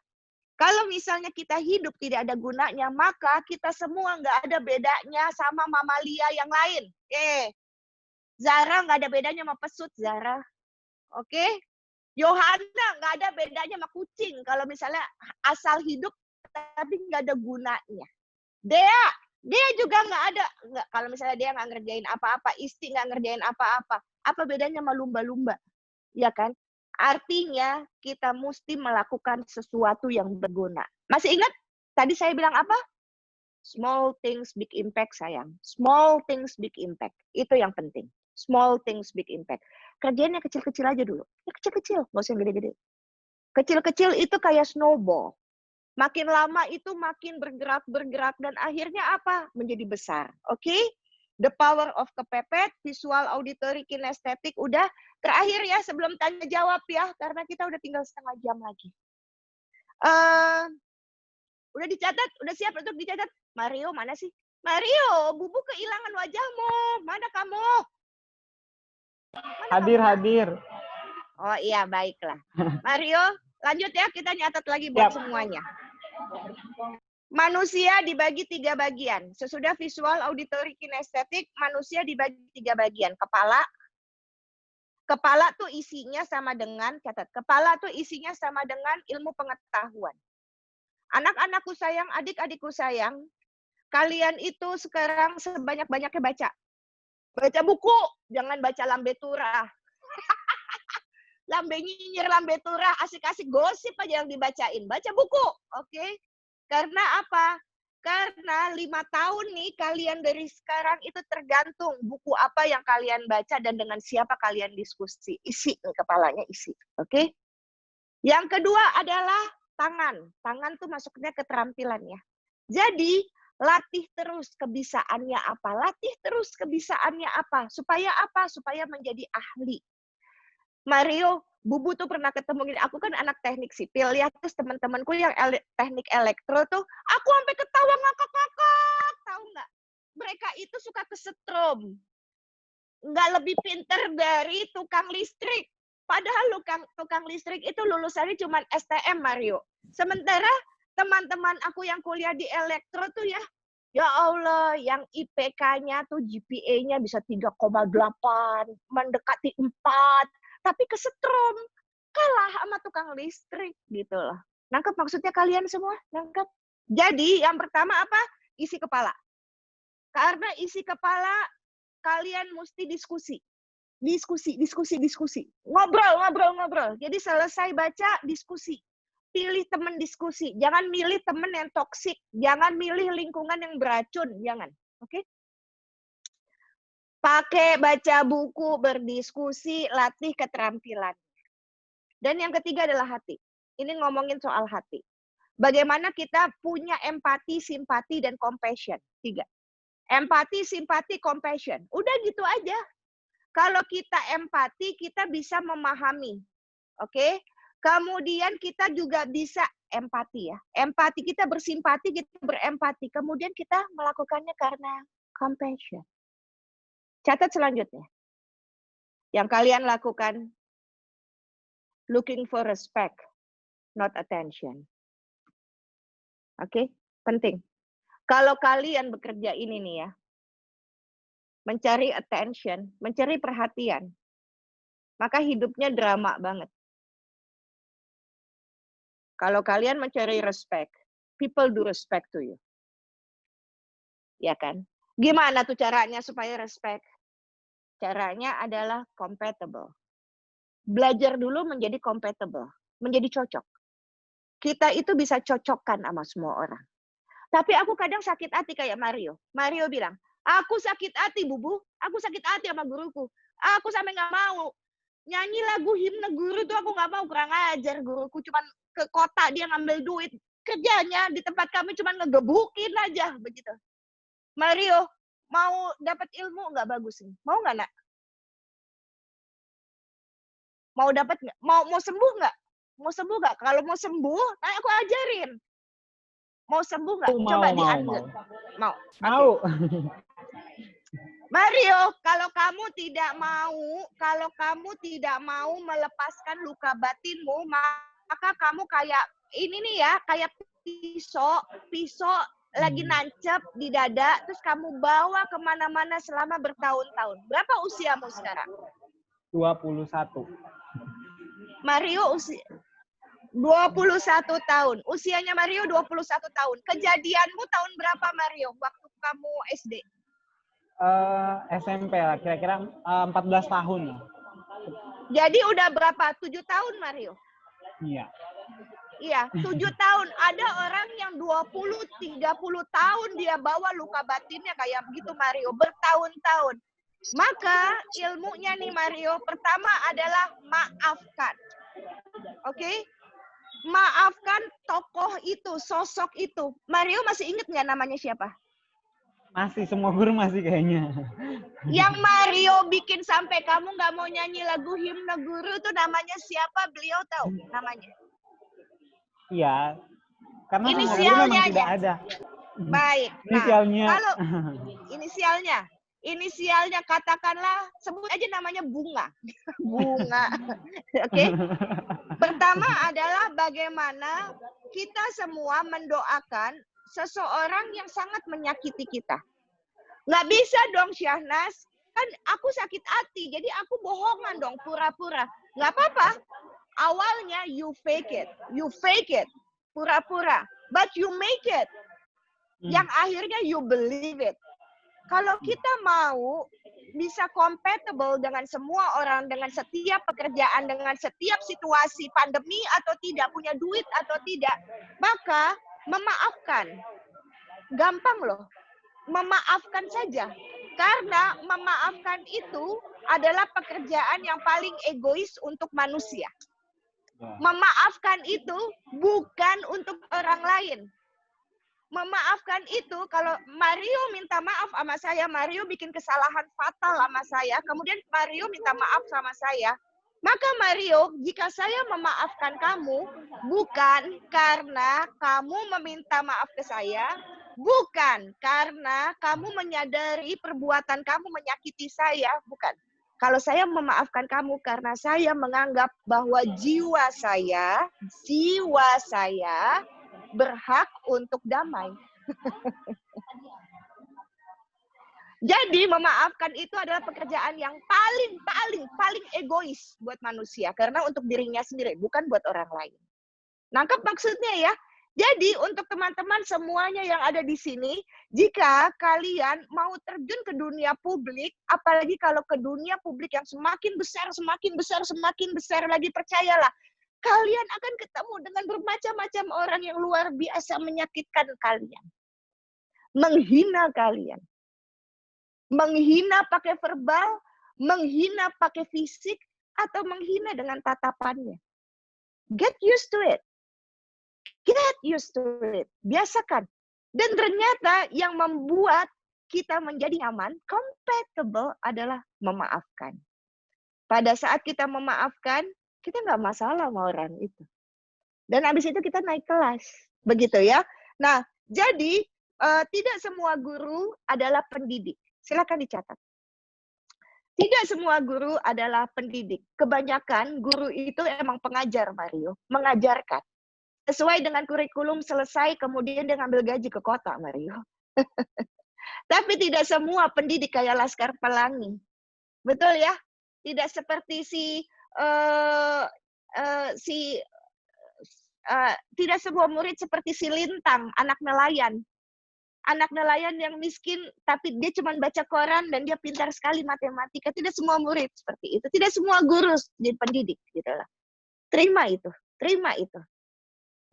Kalau misalnya kita hidup tidak ada gunanya, maka kita semua nggak ada bedanya sama mamalia yang lain. Zara nggak ada bedanya sama pesut, Zara. Oke? Yohana nggak ada bedanya sama kucing. Kalau misalnya asal hidup, tapi nggak ada gunanya. Dia juga nggak ada. Kalau misalnya dia nggak ngerjain apa-apa, Isti nggak ngerjain apa-apa. Apa bedanya sama lumba-lumba? Ya kan? Artinya kita mesti melakukan sesuatu yang berguna. Masih ingat tadi saya bilang apa? Small things, big impact, sayang. Small things, big impact. Itu yang penting. Small things, big impact. Kerjainnya kecil-kecil aja dulu. Ya kecil-kecil, nggak usah yang gede-gede. Kecil-kecil itu kayak snowball. Makin lama itu makin bergerak, dan akhirnya apa? Menjadi besar. Oke? The power of kepepet, visual, auditory, kinestetik, udah. Terakhir ya, sebelum tanya jawab ya, karena kita udah tinggal setengah jam lagi. Udah dicatat? Udah siap untuk dicatat? Mario, mana sih? Mario, Bubu kehilangan wajahmu. Mana kamu? Hadir. Oh iya, baiklah. Mario, lanjut ya, kita nyatat lagi buat semuanya. Manusia dibagi 3 bagian. Sesudah visual, auditory, kinestetik, manusia dibagi 3 bagian. Kepala tuh isinya sama dengan, catat, kepala tuh isinya sama dengan ilmu pengetahuan. Anak-anakku sayang, adik-adikku sayang, kalian itu sekarang sebanyak-banyaknya baca. Baca buku, jangan baca lambe turah. Lambe nyinyir, lambe turah, asik-asik gosip aja yang dibacain. Baca buku, oke? Karena apa? Karena 5 tahun nih kalian dari sekarang itu tergantung buku apa yang kalian baca dan dengan siapa kalian diskusi. Isi kepalanya, isi. Oke? Yang kedua adalah tangan. Tangan tuh masuknya keterampilan ya. Jadi latih terus kebisaannya apa? Latih terus kebisaannya apa? Supaya apa? Supaya menjadi ahli. Mario, Bubu tuh pernah ketemu gini, aku kan anak teknik sipil ya, terus teman-temanku yang teknik elektro tuh, aku sampai ketawa ngakak-ngakak, tahu nggak? Mereka itu suka kesetrum, nggak lebih pinter dari tukang listrik. Padahal tukang listrik itu lulusannya cuma STM, Mario. Sementara teman-teman aku yang kuliah di elektro tuh ya Allah, yang IPK-nya tuh GPA-nya bisa 3,8, mendekati 4, tapi kesetrum. Kalah sama tukang listrik gitu loh. Nangkep maksudnya kalian semua? Nangkep? Jadi yang pertama apa? Isi kepala. Karena isi kepala kalian mesti diskusi. Diskusi. Ngobrol. Jadi selesai baca, diskusi. Pilih teman diskusi. Jangan milih teman yang toksik. Jangan milih lingkungan yang beracun. Jangan. Oke? Pakai baca buku, berdiskusi, latih keterampilan. Dan yang ketiga adalah hati. Ini ngomongin soal hati. Bagaimana kita punya empati, simpati, dan compassion. 3. Empati, simpati, compassion. Udah gitu aja. Kalau kita empati, kita bisa memahami. Oke? Kemudian kita juga bisa empati ya. Empati, kita bersimpati, kita berempati. Kemudian kita melakukannya karena compassion. Catat selanjutnya. Yang kalian lakukan, looking for respect, not attention. Oke? Penting. Kalau kalian bekerja ini nih ya, mencari attention, mencari perhatian, maka hidupnya drama banget. Kalau kalian mencari respect, people do respect to you. Ya kan? Gimana tuh caranya supaya respect? Caranya adalah compatible. Belajar dulu menjadi compatible, menjadi cocok. Kita itu bisa cocokkan sama semua orang. Tapi aku kadang sakit hati kayak Mario. Mario bilang, aku sakit hati, Bubu. Aku sakit hati sama guruku. Aku sampai nggak mau. Nyanyi lagu himne guru tuh aku nggak mau, kurang ajar guruku. Cuman ke kota dia ngambil duit. Kerjanya di tempat kami cuman ngegebukin aja. Begitu. Mario, mau dapat ilmu nggak bagus nih? Mau nggak, Nak? Mau dapat nggak? Mau sembuh nggak? Mau sembuh nggak? Kalau mau sembuh, nah aku ajarin. Mau sembuh nggak? Coba diambil. Mau. Okay. Mario, kalau kamu tidak mau melepaskan luka batinmu, maka kamu kayak ini nih ya, kayak pisau lagi nancep di dada, terus kamu bawa kemana-mana selama bertahun-tahun. Berapa usiamu sekarang? 21. Mario usia 21 tahun. Usianya Mario 21 tahun. Kejadianmu tahun berapa, Mario? Waktu kamu SD? SMP lah, kira-kira 14 tahun. Jadi udah berapa? 7 tahun, Mario? Iya. Iya, 7 tahun. Ada orang yang 20-30 tahun dia bawa luka batinnya kayak begitu, Mario. Bertahun-tahun. Maka ilmunya nih, Mario, pertama adalah maafkan. Oke? Maafkan tokoh itu, sosok itu. Mario masih ingat nggak namanya siapa? Masih, semua guru masih kayaknya. Yang Mario bikin sampai kamu nggak mau nyanyi lagu himne guru itu namanya siapa? Beliau tahu namanya? Iya, karena inisialnya memang tidak ada. Baik. Inisialnya. Kalau inisialnya katakanlah, sebut aja namanya Bunga. Bunga. Oke. Pertama adalah bagaimana kita semua mendoakan seseorang yang sangat menyakiti kita. Nggak bisa dong, Syahnas. Kan aku sakit hati, jadi aku bohongan dong, pura-pura. Nggak apa-apa. Awalnya you fake it, pura-pura, but you make it. Yang akhirnya you believe it. Kalau kita mau bisa compatible dengan semua orang, dengan setiap pekerjaan, dengan setiap situasi, pandemi atau tidak, punya duit atau tidak, maka memaafkan. Gampang loh, memaafkan saja. Karena memaafkan itu adalah pekerjaan yang paling egois untuk manusia. Memaafkan itu bukan untuk orang lain. Memaafkan itu, kalau Mario minta maaf sama saya, Mario bikin kesalahan fatal sama saya, kemudian Mario minta maaf sama saya, maka Mario, jika saya memaafkan kamu, bukan karena kamu meminta maaf ke saya, bukan karena kamu menyadari perbuatan kamu menyakiti saya, bukan. Kalau saya memaafkan kamu karena saya menganggap bahwa jiwa saya berhak untuk damai. Jadi memaafkan itu adalah pekerjaan yang paling egois buat manusia. Karena untuk dirinya sendiri, bukan buat orang lain. Nangkep maksudnya ya? Jadi untuk teman-teman semuanya yang ada di sini, jika kalian mau terjun ke dunia publik, apalagi kalau ke dunia publik yang semakin besar lagi, percayalah, kalian akan ketemu dengan bermacam-macam orang yang luar biasa menyakitkan kalian. Menghina kalian. Menghina pakai verbal, menghina pakai fisik, atau menghina dengan tatapannya. Get used to it. Get used to it. Biasakan. Dan ternyata yang membuat kita menjadi nyaman, compatible adalah memaafkan. Pada saat kita memaafkan, kita nggak masalah sama orang itu. Dan habis itu kita naik kelas. Begitu ya. Nah, jadi tidak semua guru adalah pendidik. Silakan dicatat. Tidak semua guru adalah pendidik. Kebanyakan guru itu emang pengajar, Mario. Mengajarkan. Sesuai dengan kurikulum selesai, kemudian dia ngambil gaji ke kota, Mario. Tapi tidak semua pendidik kayak Laskar Pelangi. Betul ya? Tidak seperti tidak semua murid seperti si Lintang, anak nelayan. Anak nelayan yang miskin, tapi dia cuma baca koran dan dia pintar sekali matematika. Tidak semua murid seperti itu. Tidak semua guru jadi pendidik. Gitu lah. Terima itu. Terima itu.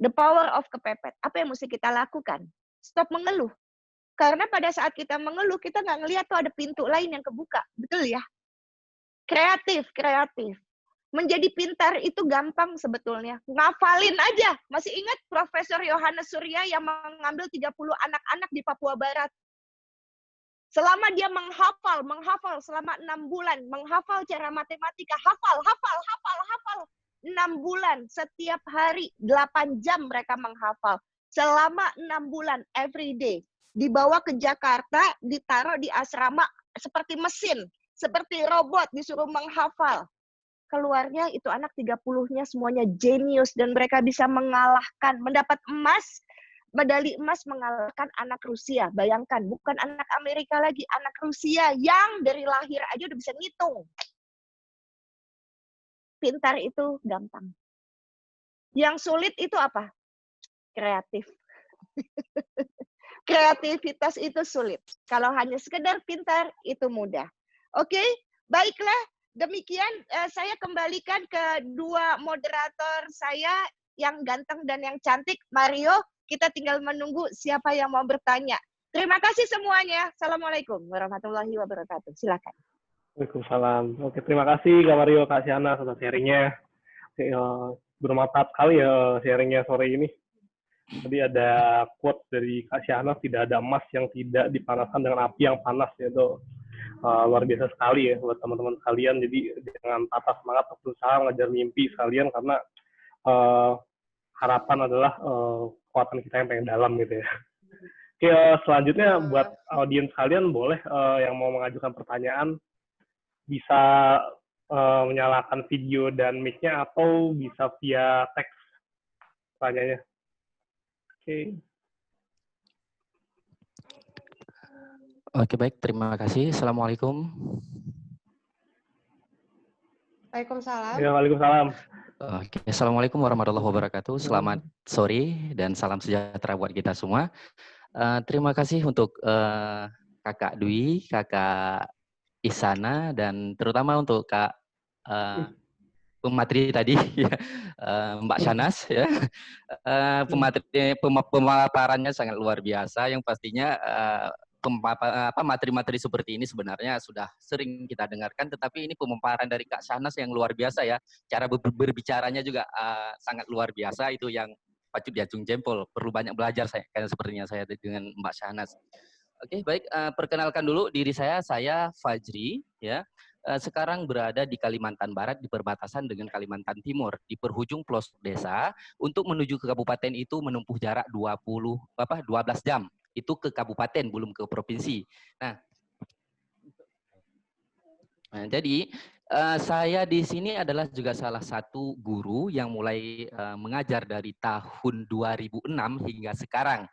The power of kepepet. Apa yang mesti kita lakukan? Stop mengeluh. Karena pada saat kita mengeluh, kita nggak ngelihat tuh ada pintu lain yang kebuka. Betul ya? Kreatif. Menjadi pintar itu gampang sebetulnya. Ngafalin aja. Masih ingat Profesor Yohanes Surya yang mengambil 30 anak-anak di Papua Barat? Selama dia menghafal selama 6 bulan. Menghafal cara matematika. Hafal. 6 bulan, setiap hari 8 jam mereka menghafal. Selama 6 bulan, every day. Dibawa ke Jakarta, ditaruh di asrama seperti mesin, seperti robot, disuruh menghafal. Keluarnya itu anak 30-nya semuanya jenius dan mereka bisa mengalahkan, mendapat emas, medali emas mengalahkan anak Rusia. Bayangkan, bukan anak Amerika lagi, anak Rusia yang dari lahir aja udah bisa ngitung. Pintar itu gampang. Yang sulit itu apa? Kreatif. Kreativitas itu sulit. Kalau hanya sekedar pintar, itu mudah. Oke, baiklah. Demikian saya kembalikan ke dua moderator saya yang ganteng dan yang cantik. Mario, kita tinggal menunggu siapa yang mau bertanya. Terima kasih semuanya. Assalamualaikum warahmatullahi wabarakatuh. Silakan. Waalaikumsalam. Oke, terima kasih Kak Mario, Kak Syahnas atas sharingnya. Bermanfaat sekali ya sharingnya sore ini. Tadi ada quote dari Kak Syahnas, tidak ada emas yang tidak dipanaskan dengan api yang panas. Itu luar biasa sekali ya buat teman-teman sekalian. Jadi dengan patah semangat berusaha mengejar mimpi sekalian, karena harapan adalah kekuatan kita yang paling dalam gitu ya. Oke, selanjutnya buat audiens kalian boleh yang mau mengajukan pertanyaan bisa menyalakan video dan mic-nya atau bisa via teks pertanyaannya. Oke, baik. Terima kasih. Assalamualaikum. Waalaikumsalam. Ya, waalaikumsalam. Oke, assalamualaikum warahmatullahi wabarakatuh. Selamat sore dan salam sejahtera buat kita semua. Terima kasih untuk Kakak Dwi, Kakak Ihsana, dan terutama untuk Kak pemateri tadi, Mbak Syahnas, ya. Pemaparannya sangat luar biasa, yang pastinya materi-materi seperti ini sebenarnya sudah sering kita dengarkan, tetapi ini pemaparan dari Kak Syahnas yang luar biasa ya. Cara berbicaranya juga sangat luar biasa, itu yang patut diacung jempol. Perlu banyak belajar saya, karena sepertinya saya dengan Mbak Syahnas. Oke, baik. Perkenalkan dulu diri saya Fajri, ya. Sekarang berada di Kalimantan Barat, di perbatasan dengan Kalimantan Timur, di penghujung pelosok desa. Untuk menuju ke kabupaten itu menempuh jarak 12 jam. Itu ke kabupaten, belum ke provinsi. Nah, jadi saya di sini adalah juga salah satu guru yang mulai mengajar dari tahun 2006 hingga sekarang.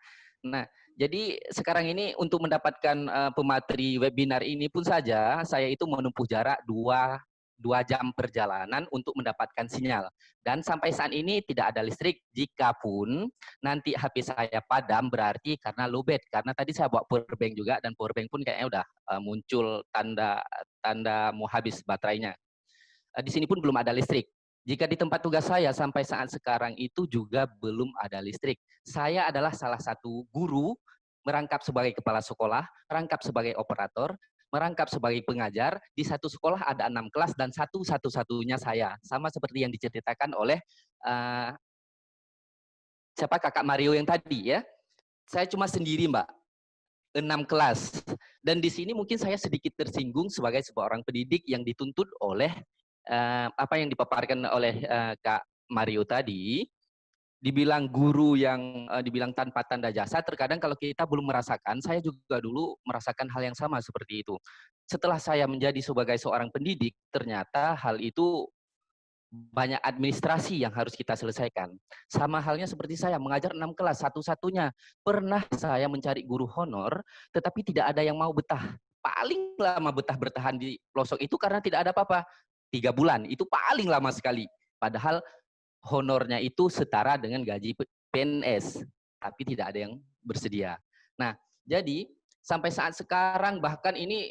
Nah, jadi sekarang ini untuk mendapatkan pemateri webinar ini pun saja, saya itu menempuh jarak 2 jam perjalanan untuk mendapatkan sinyal. Dan sampai saat ini tidak ada listrik. Jikapun nanti HP saya padam berarti karena lowbat. Karena tadi saya bawa powerbank juga dan powerbank pun kayaknya udah muncul tanda mau habis baterainya. Di sini pun belum ada listrik. Jika di tempat tugas saya sampai saat sekarang itu juga belum ada listrik. Saya adalah salah satu guru, merangkap sebagai kepala sekolah, merangkap sebagai operator, merangkap sebagai pengajar. Di satu sekolah ada 6 kelas dan satu-satunya saya. Sama seperti yang diceritakan oleh kakak Mario yang tadi ya. Saya cuma sendiri, Mbak. 6 kelas. Dan di sini mungkin saya sedikit tersinggung sebagai seorang pendidik yang dituntut oleh apa yang dipaparkan oleh Kak Mario tadi. Dibilang guru yang dibilang tanpa tanda jasa, terkadang kalau kita belum merasakan, saya juga dulu merasakan hal yang sama seperti itu. Setelah saya menjadi sebagai seorang pendidik, ternyata hal itu banyak administrasi yang harus kita selesaikan. Sama halnya seperti saya mengajar 6 kelas, satu-satunya. Pernah saya mencari guru honor, tetapi tidak ada yang mau betah. Paling lama betah bertahan di pelosok itu karena tidak ada apa-apa. 3 bulan, itu paling lama sekali. Padahal honornya itu setara dengan gaji PNS, tapi tidak ada yang bersedia. Nah, jadi sampai saat sekarang bahkan ini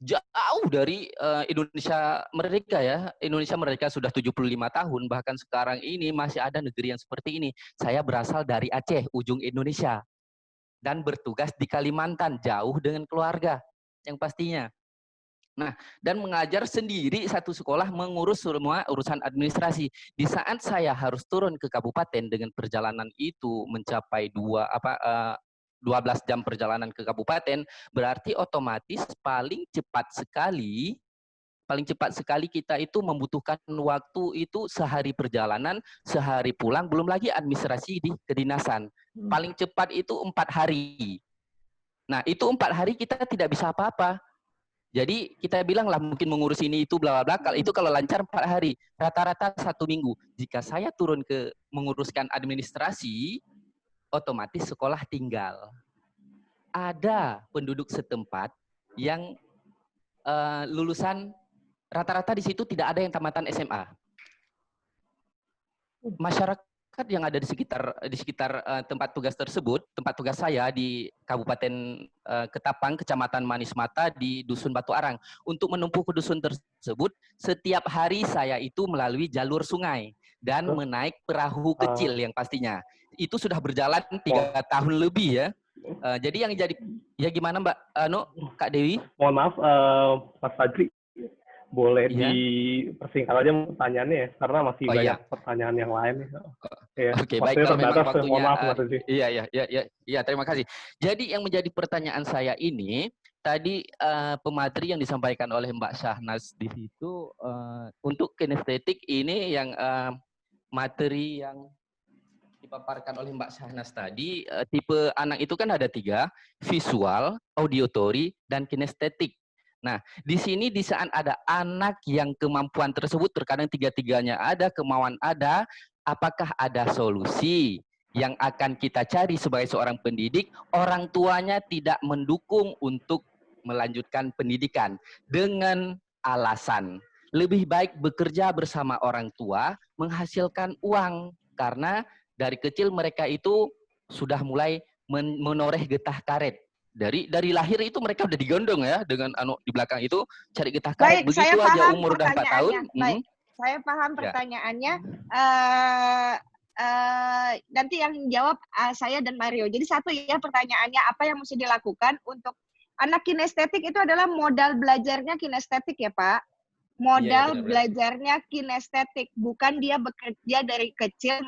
jauh dari Indonesia mereka ya. Indonesia mereka sudah 75 tahun, bahkan sekarang ini masih ada negeri yang seperti ini. Saya berasal dari Aceh, ujung Indonesia. Dan bertugas di Kalimantan, jauh dengan keluarga yang pastinya. Nah, dan mengajar sendiri satu sekolah mengurus semua urusan administrasi. Di saat saya harus turun ke kabupaten dengan perjalanan itu mencapai 12 jam perjalanan ke kabupaten, berarti otomatis paling cepat sekali kita itu membutuhkan waktu itu sehari perjalanan, sehari pulang, belum lagi administrasi di kedinasan. Paling cepat itu 4 hari. Nah, itu 4 hari kita tidak bisa apa-apa. Jadi kita bilang lah mungkin mengurus ini itu bla bla bla. Itu kalau lancar 4 hari, rata-rata 1 minggu. Jika saya turun ke menguruskan administrasi, otomatis sekolah tinggal. Ada penduduk setempat yang lulusan rata-rata di situ tidak ada yang tamatan SMA. Masyarakat yang ada di sekitar tempat tugas tersebut, tempat tugas saya di Kabupaten Ketapang, Kecamatan Manis Mata di Dusun Batu Arang. Untuk menempuh ke dusun tersebut, setiap hari saya itu melalui jalur sungai dan menaik perahu kecil yang pastinya. Itu sudah berjalan 3 tahun lebih ya. Jadi yang jadi ya gimana Mbak Kak Dewi? Mohon maaf Mas Fajri. Boleh dipersingkat aja pertanyaannya ya, karena masih banyak pertanyaan yang lain. Oke, baik. Kalau memang waktunya, iya, terima kasih. Jadi yang menjadi pertanyaan saya ini, tadi pemateri yang disampaikan oleh Mbak Syahnas di situ, untuk kinestetik ini yang materi yang dipaparkan oleh Mbak Syahnas tadi, tipe anak itu kan ada 3, visual, auditory, dan kinestetik. Nah, di sini di saat ada anak yang kemampuan tersebut terkadang 3-tiganya ada, kemauan ada, apakah ada solusi yang akan kita cari sebagai seorang pendidik, orang tuanya tidak mendukung untuk melanjutkan pendidikan dengan alasan lebih baik bekerja bersama orang tua menghasilkan uang, karena dari kecil mereka itu sudah mulai menoreh getah karet. Dari lahir itu mereka udah digondong ya dengan di belakang itu cari getah karet. Baik, begitu aja umur udah 4 tahun. Baik, saya paham pertanyaannya. Nanti yang jawab saya dan Mario. Jadi satu ya pertanyaannya, apa yang mesti dilakukan untuk anak kinestetik itu adalah modal belajarnya kinestetik ya Pak? Modal belajarnya kinestetik, bukan dia bekerja dari kecil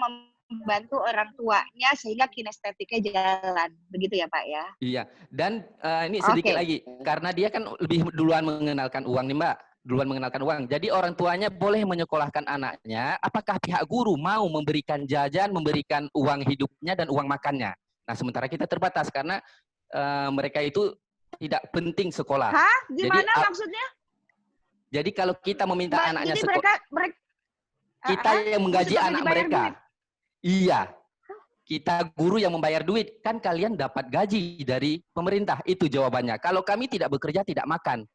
membantu orang tuanya sehingga kinestetiknya jalan, begitu ya Pak ya? Iya, dan ini sedikit lagi, karena dia kan lebih duluan mengenalkan uang nih Mbak, Jadi orang tuanya boleh menyekolahkan anaknya, apakah pihak guru mau memberikan jajan, memberikan uang hidupnya dan uang makannya. Nah sementara kita terbatas karena mereka itu tidak penting sekolah. Hah? Gimana maksudnya? Jadi kalau kita meminta anaknya sekolah, kita yang menggaji anak mereka. Iya, Kita guru yang membayar duit, kan kalian dapat gaji dari pemerintah. Itu jawabannya. Kalau kami tidak bekerja, tidak makan.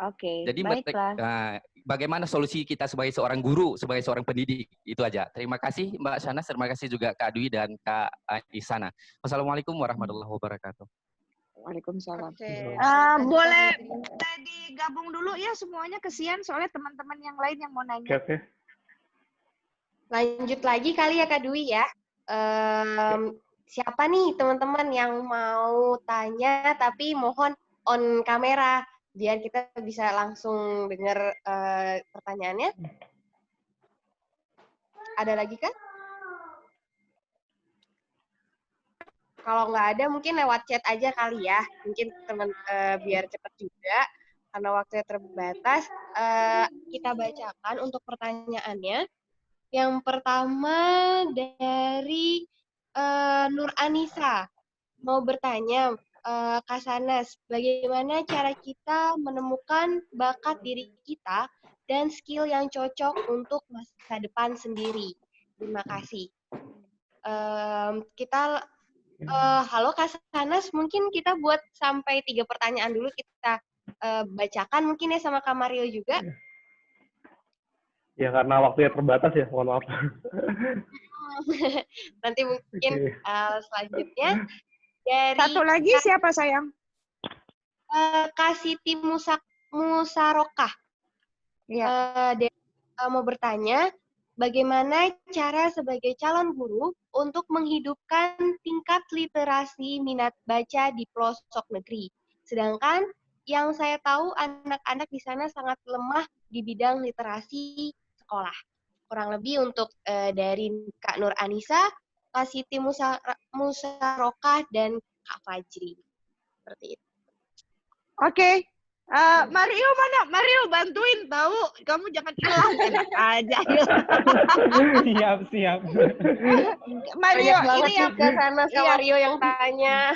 Oke, Jadi baiklah. Bagaimana solusi kita sebagai seorang guru, sebagai seorang pendidik? Itu aja. Terima kasih Mbak Shahnaz, terima kasih juga Kak Dwi dan Kak Isana. Wassalamualaikum warahmatullahi wabarakatuh. Waalaikumsalam. Okay. Boleh digabung dulu ya semuanya, kesian soalnya teman-teman yang lain yang mau nanya. Oke. Lanjut lagi kali ya Kak Dwi ya. Siapa nih teman-teman yang mau tanya tapi mohon on kamera biar kita bisa langsung dengar pertanyaannya. Ada lagi kan? Kalau nggak ada mungkin lewat chat aja kali ya. Mungkin biar cepat juga karena waktunya terbatas. Kita bacakan untuk pertanyaannya. Yang pertama dari Nur Anissa mau bertanya, Kak Shahnaz, bagaimana cara kita menemukan bakat diri kita dan skill yang cocok untuk masa depan sendiri? Terima kasih. Halo Kak Shahnaz, mungkin kita buat sampai 3 pertanyaan dulu kita bacakan mungkin ya sama Kak Mario juga. Ya karena waktunya terbatas ya, mohon maaf. Nanti mungkin selanjutnya dari satu lagi siapa sayang? Kak Siti Musarokah. Ya. Mau bertanya, bagaimana cara sebagai calon guru untuk menghidupkan tingkat literasi minat baca di pelosok negeri? Sedangkan yang saya tahu anak-anak di sana sangat lemah di bidang literasi sekolah. Kurang lebih untuk dari Kak Nur Anissa, Kak Siti Musarokah, dan Kak Fajri. Seperti itu. Oke. Mario mana? Mario bantuin tahu. Kamu jangan hilang enak aja. Siap. Mario ini yang ke sana sama Mario yang tanya.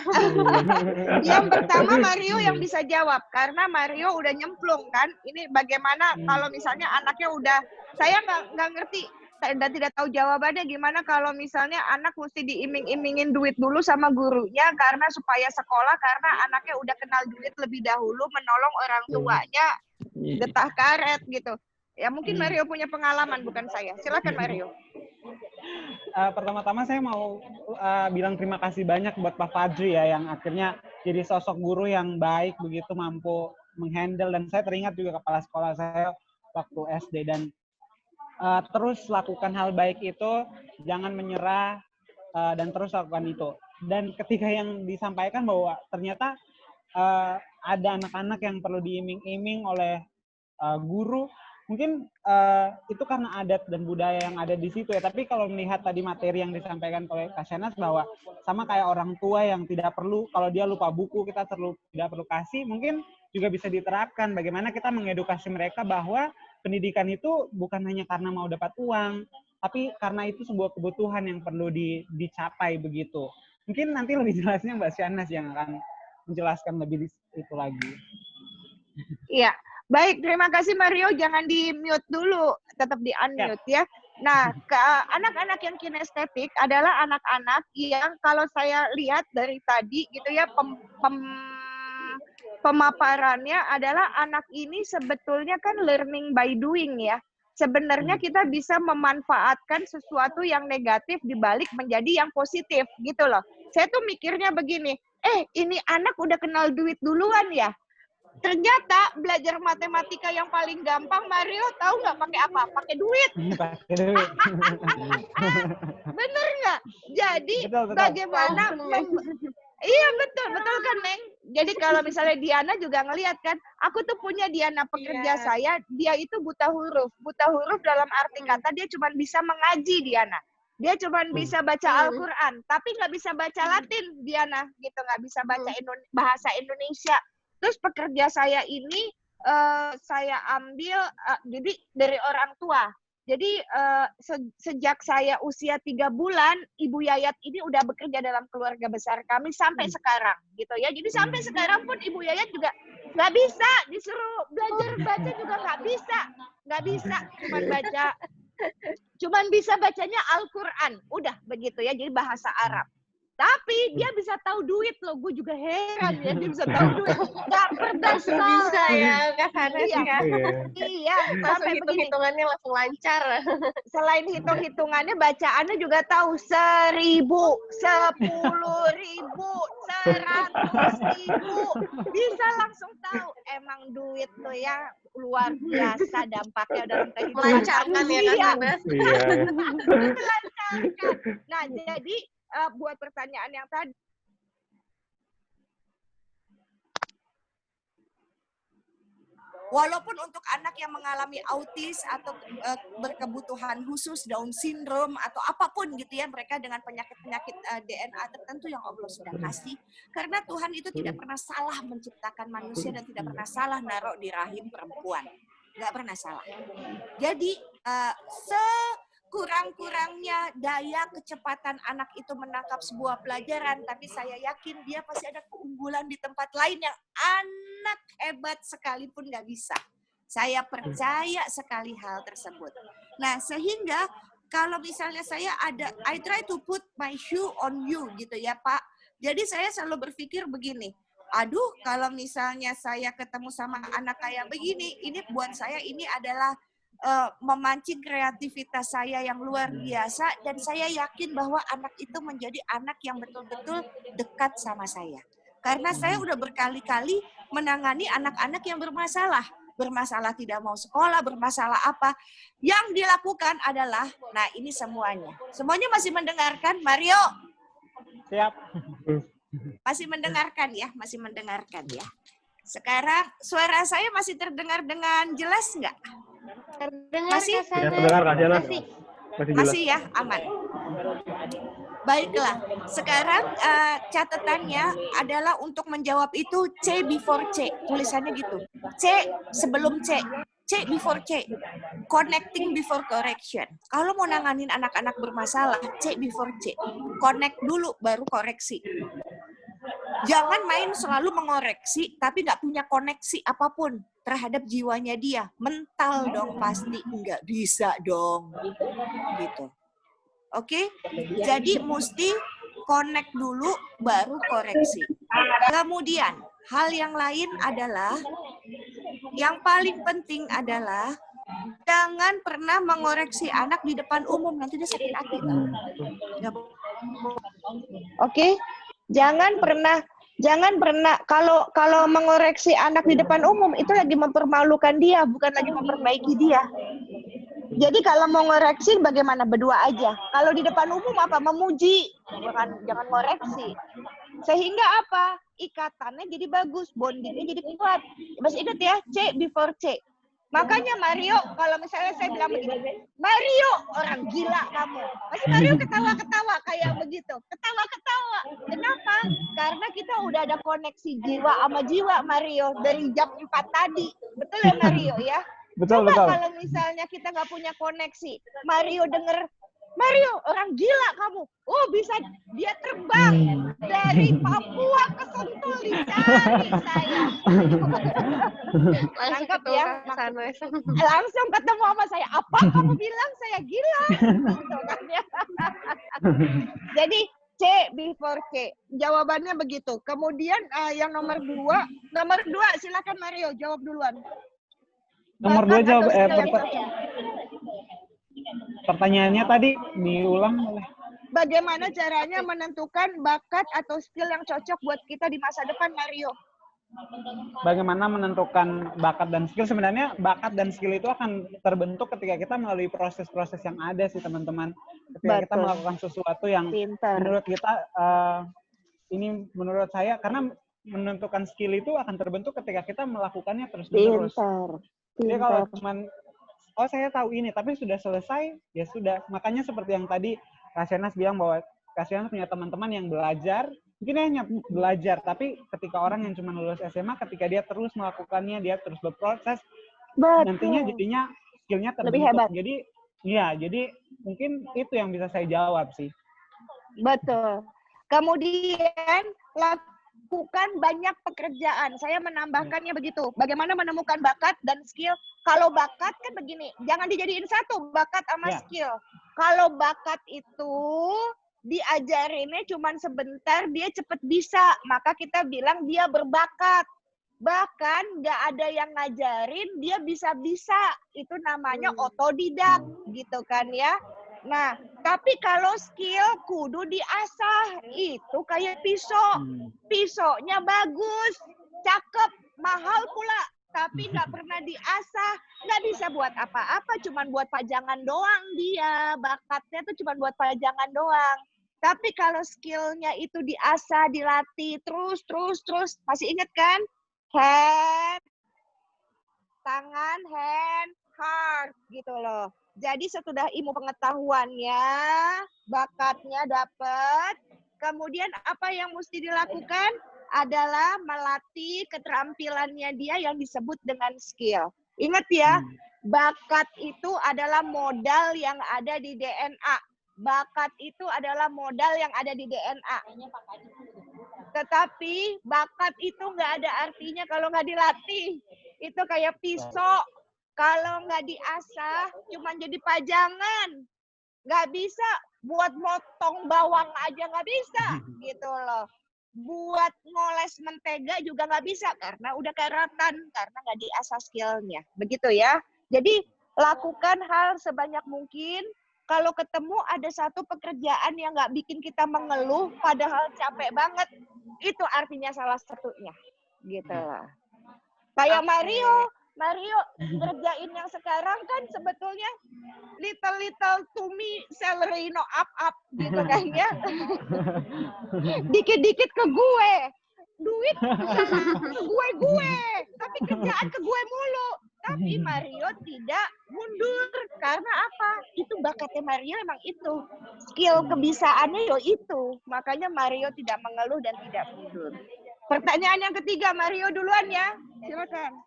Yang pertama Mario yang bisa jawab karena Mario udah nyemplung kan. Ini bagaimana kalau misalnya anaknya udah, saya nggak ngerti dan tidak tahu jawabannya gimana kalau misalnya anak mesti diiming-imingin duit dulu sama gurunya karena supaya sekolah karena anaknya udah kenal duit lebih dahulu menolong orang tuanya getah karet gitu. Ya mungkin Mario punya pengalaman bukan saya. Silakan Mario. Pertama-tama saya mau bilang terima kasih banyak buat Pak Fajri ya yang akhirnya jadi sosok guru yang baik begitu mampu menghandle, dan saya teringat juga kepala sekolah saya waktu SD dan terus lakukan hal baik itu, jangan menyerah dan terus lakukan itu. Dan ketika yang disampaikan bahwa ternyata ada anak-anak yang perlu diiming-iming oleh guru, mungkin itu karena adat dan budaya yang ada di situ ya. Tapi kalau melihat tadi materi yang disampaikan oleh Kak Shahnaz bahwa sama kayak orang tua yang tidak perlu, kalau dia lupa buku kita tidak perlu kasih, mungkin juga bisa diterapkan bagaimana kita mengedukasi mereka bahwa pendidikan itu bukan hanya karena mau dapat uang, tapi karena itu sebuah kebutuhan yang perlu dicapai begitu. Mungkin nanti lebih jelasnya Mbak Shahnaz yang akan menjelaskan lebih itu lagi. Iya, baik. Terima kasih Mario. Jangan di-mute dulu, tetap di-unmute ya. Nah, anak-anak yang kinestetik adalah anak-anak yang kalau saya lihat dari tadi gitu ya, pemaparannya adalah anak ini sebetulnya kan learning by doing ya. Sebenarnya kita bisa memanfaatkan sesuatu yang negatif dibalik menjadi yang positif gitu loh. Saya tuh mikirnya begini, ini anak udah kenal duit duluan ya. Ternyata belajar matematika yang paling gampang, Mario tahu nggak pakai apa? Pakai duit. Pakai duit. Bener nggak? Jadi betul. Bagaimana? Iya betul kan Neng. Jadi kalau misalnya Diana juga ngelihat kan, aku tuh punya Diana pekerja saya, dia itu buta huruf dalam arti kata dia cuma bisa mengaji Diana. Dia cuma bisa baca Al-Quran, tapi nggak bisa baca Latin Diana, gitu nggak bisa baca bahasa Indonesia. Terus pekerja saya ini saya ambil jadi dari orang tua. Jadi sejak saya usia 3 bulan, Ibu Yayat ini udah bekerja dalam keluarga besar kami sampai sekarang, gitu ya. Jadi sampai sekarang pun Ibu Yayat juga nggak bisa disuruh belajar baca juga nggak bisa, cuma baca cuman bisa bacanya Al-Quran. Udah begitu ya, jadi bahasa Arab. Tapi dia bisa tahu duit loh, gue juga heran ya, dia bisa tahu duit. Gak pernah bisa ya, Kak Sanes ya. Iya, langsung hitung-hitungannya langsung lancar. Selain hitung-hitungannya, bacaannya juga tahu 1.000, 10.000, 100.000. Bisa langsung tahu. Emang duit tuh ya luar biasa dampaknya dalam kehidupan melancarkan ya Kak Sanes. Melancarkan. Nah, jadi buat pertanyaan yang tadi, walaupun untuk anak yang mengalami autis atau berkebutuhan khusus, Down syndrome atau apapun gitu ya, mereka dengan penyakit-penyakit DNA tertentu yang Allah sudah kasih, karena Tuhan itu tidak pernah salah menciptakan manusia dan tidak pernah salah naruh di rahim perempuan, nggak pernah salah. Jadi kurang-kurangnya daya kecepatan anak itu menangkap sebuah pelajaran, tapi saya yakin dia pasti ada keunggulan di tempat lain yang anak hebat sekalipun nggak bisa. Saya percaya sekali hal tersebut. Nah, sehingga kalau misalnya saya ada, I try to put my shoe on you gitu ya Pak. Jadi saya selalu berpikir begini, aduh kalau misalnya saya ketemu sama anak kayak begini, ini buat saya ini adalah memancing kreativitas saya yang luar biasa, dan saya yakin bahwa anak itu menjadi anak yang betul-betul dekat sama saya. Karena saya udah berkali-kali menangani anak-anak yang bermasalah tidak mau sekolah, bermasalah apa. Yang dilakukan adalah, nah ini semuanya masih mendengarkan, Mario? Siap. Masih mendengarkan ya. Sekarang suara saya masih terdengar dengan jelas nggak? Terdengar masih? Ya, terdengar Kak Siana. Masih ya, aman. Baiklah, sekarang catatannya adalah untuk menjawab itu C before C, tulisannya gitu. C sebelum C, C before C, connecting before correction. Kalau mau nanganin anak-anak bermasalah, C before C, connect dulu baru koreksi. Jangan main selalu mengoreksi, tapi nggak punya koneksi apapun terhadap jiwanya dia. Mental dong pasti, nggak bisa dong. Gitu. Oke? Jadi mesti connect dulu, baru koreksi. Kemudian, hal yang lain adalah, yang paling penting adalah, jangan pernah mengoreksi anak di depan umum, nanti dia sakit hati. Oke? Jangan pernah kalau mengoreksi anak di depan umum itu lagi mempermalukan dia, bukan lagi memperbaiki dia. Jadi kalau mau ngoreksi bagaimana? Berdua aja. Kalau di depan umum apa? Memuji, jangan ngoreksi. Sehingga apa? Ikatannya jadi bagus, bondingnya jadi kuat. Masih ingat ya, C before C. Makanya Mario, kalau misalnya saya bilang begini, Mario, orang gila kamu. Masih Mario ketawa-ketawa kayak begitu. Ketawa-ketawa. Kenapa? Karena kita udah ada koneksi jiwa sama jiwa, Mario. Dari jam 4 tadi. Betul ya Mario ya? Betul. Kalau misalnya kita nggak punya koneksi, Mario denger, Mario, orang gila kamu. Oh, bisa dia terbang dari Papua ke Sentul dicari saya. Langsung ya, langsung ketemu sama saya. Apa kamu bilang saya gila? Gitu kan ya. Jadi C before C. Jawabannya begitu. Kemudian yang nomor dua silakan Mario jawab duluan. Nomor 2 jawab pertanyaannya tadi diulang oleh. Bagaimana caranya menentukan bakat atau skill yang cocok buat kita di masa depan, Mario? Bagaimana menentukan bakat dan skill? Sebenarnya bakat dan skill itu akan terbentuk ketika kita melalui proses-proses yang ada sih teman-teman. Ketika kita melakukan sesuatu yang menurut kita, ini menurut saya, karena menentukan skill itu akan terbentuk ketika kita melakukannya terus-menerus. Jadi kalau cuman saya tahu ini, tapi sudah selesai, ya sudah. Makanya seperti yang tadi Kak Shenas bilang bahwa Kak Shenas punya teman-teman yang belajar, mungkin hanya belajar, tapi ketika orang yang cuma lulus SMA, ketika dia terus melakukannya, dia terus berproses, nantinya jadinya skillnya terbentuk. Lebih hebat. Jadi mungkin itu yang bisa saya jawab sih. Betul. Kemudian lakukan banyak pekerjaan. Saya menambahkannya begitu. Bagaimana menemukan bakat dan skill. Kalau bakat kan begini, jangan dijadiin satu, bakat sama skill. Kalau bakat itu diajarinnya cuma sebentar, dia cepat bisa. Maka kita bilang dia berbakat. Bahkan nggak ada yang ngajarin, dia bisa-bisa. Itu namanya otodidak, gitu kan ya. Nah, tapi kalau skill kudu diasah. Itu kayak pisau. Pisaunya bagus, cakep, mahal pula. Tapi nggak pernah diasah. Nggak bisa buat apa-apa, cuma buat pajangan doang dia. Bakatnya tuh cuma buat pajangan doang. Tapi kalau skillnya itu diasah, dilatih, terus. Masih ingat kan? Hand, tangan, hand, heart, gitu loh. Jadi sesudah ilmu pengetahuannya, bakatnya dapat, kemudian apa yang mesti dilakukan adalah melatih keterampilannya dia yang disebut dengan skill. Ingat ya, bakat itu adalah modal yang ada di DNA. Bakat itu adalah modal yang ada di DNA. Tetapi bakat itu nggak ada artinya kalau nggak dilatih. Itu kayak pisau. Kalau nggak diasah, cuma jadi pajangan. Nggak bisa. Buat motong bawang aja nggak bisa. Gitu loh. Buat ngoles mentega juga nggak bisa. Karena udah karatan. Karena nggak diasah skillnya. Begitu ya. Jadi lakukan hal sebanyak mungkin. Kalau ketemu ada satu pekerjaan yang nggak bikin kita mengeluh, padahal capek banget. Itu artinya salah satunya. Gitu loh. Kayak Mario ngerjain yang sekarang kan sebetulnya little to me salary no up gitu kan ya. Dikit-dikit ke gue. Duit ke gue. Tapi kerjaan ke gue mulu. Tapi Mario tidak mundur. Karena apa? Itu bakatnya Mario emang itu. Skill kebisaannya itu. Makanya Mario tidak mengeluh dan tidak mundur. Pertanyaan yang ketiga, Mario duluan ya. Silakan.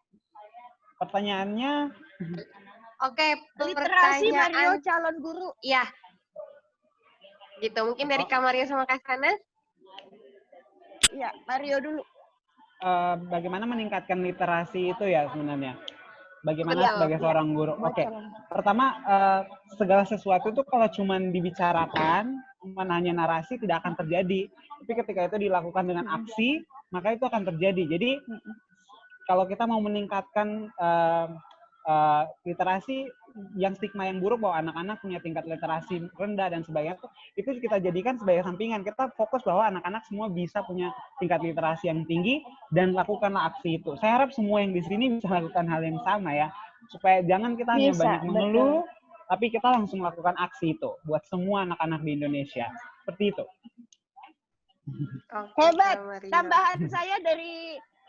Pertanyaannya, oke, literasi Mario calon guru. Ya, gitu. Mungkin dari Kak Mario sama Kak Sana. Ya, Mario dulu. Bagaimana meningkatkan literasi itu ya sebenarnya? Bagaimana sebagai seorang guru? Oke, pertama segala sesuatu itu kalau cuma dibicarakan, cuma hanya narasi tidak akan terjadi. Tapi ketika itu dilakukan dengan aksi, maka itu akan terjadi. Jadi kalau kita mau meningkatkan literasi, yang stigma yang buruk bahwa anak-anak punya tingkat literasi rendah dan sebagainya, itu kita jadikan sebagai sampingan. Kita fokus bahwa anak-anak semua bisa punya tingkat literasi yang tinggi dan lakukanlah aksi itu. Saya harap semua yang di sini bisa lakukan hal yang sama ya, supaya jangan kita hanya banyak mengeluh, tapi kita langsung melakukan aksi itu buat semua anak-anak di Indonesia. Seperti itu. Hebat.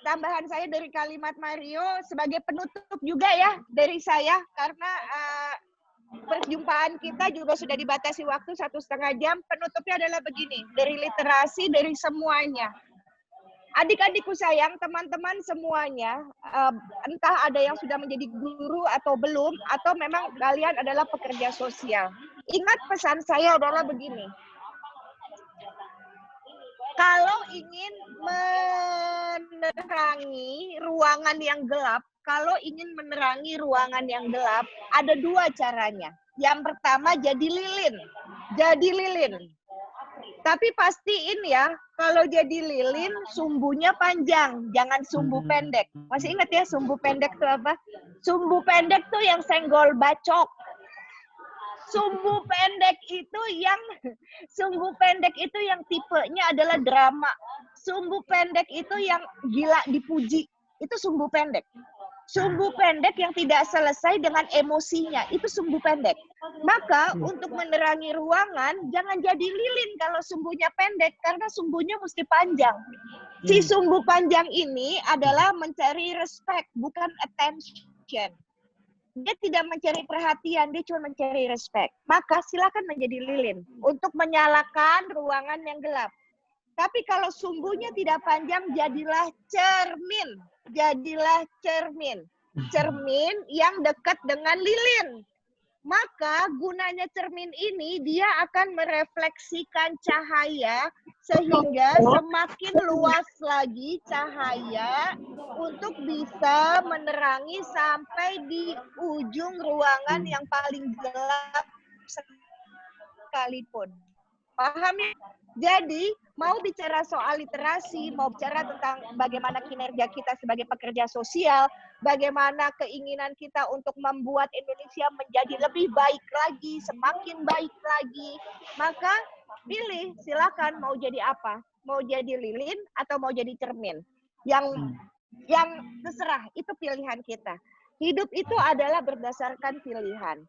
Tambahan saya dari kalimat Mario sebagai penutup juga ya dari saya, karena perjumpaan kita juga sudah dibatasi waktu 1,5 jam. Penutupnya adalah begini, dari literasi, dari semuanya. Adik-adikku sayang, teman-teman semuanya, entah ada yang sudah menjadi guru atau belum, atau memang kalian adalah pekerja sosial. Ingat pesan saya adalah begini. Kalau ingin menerangi ruangan yang gelap, ada 2 caranya. Yang pertama jadi lilin. Tapi pastiin ya, kalau jadi lilin, sumbunya panjang, jangan sumbu pendek. Masih ingat ya sumbu pendek itu apa? Sumbu pendek tuh yang senggol bacok. Sumbu pendek itu yang tipenya adalah drama. Sumbu pendek itu yang gila dipuji. Itu sumbu pendek. Sumbu pendek yang tidak selesai dengan emosinya. Itu sumbu pendek. Maka untuk menerangi ruangan, jangan jadi lilin kalau sumbunya pendek. Karena sumbunya mesti panjang. Si sumbu panjang ini adalah mencari respect, bukan attention. Dia tidak mencari perhatian, dia cuma mencari respect. Maka silakan menjadi lilin untuk menyalakan ruangan yang gelap. Tapi kalau sumbunya tidak panjang, jadilah cermin. Cermin yang dekat dengan lilin. Maka gunanya cermin ini, dia akan merefleksikan cahaya sehingga semakin luas lagi cahaya untuk bisa menerangi sampai di ujung ruangan yang paling gelap sekalipun. Paham ya? Jadi, mau bicara soal literasi, mau bicara tentang bagaimana kinerja kita sebagai pekerja sosial, bagaimana keinginan kita untuk membuat Indonesia menjadi lebih baik lagi, semakin baik lagi, maka pilih, silakan mau jadi apa? Mau jadi lilin atau mau jadi cermin? Yang terserah, itu pilihan kita. Hidup itu adalah berdasarkan pilihan.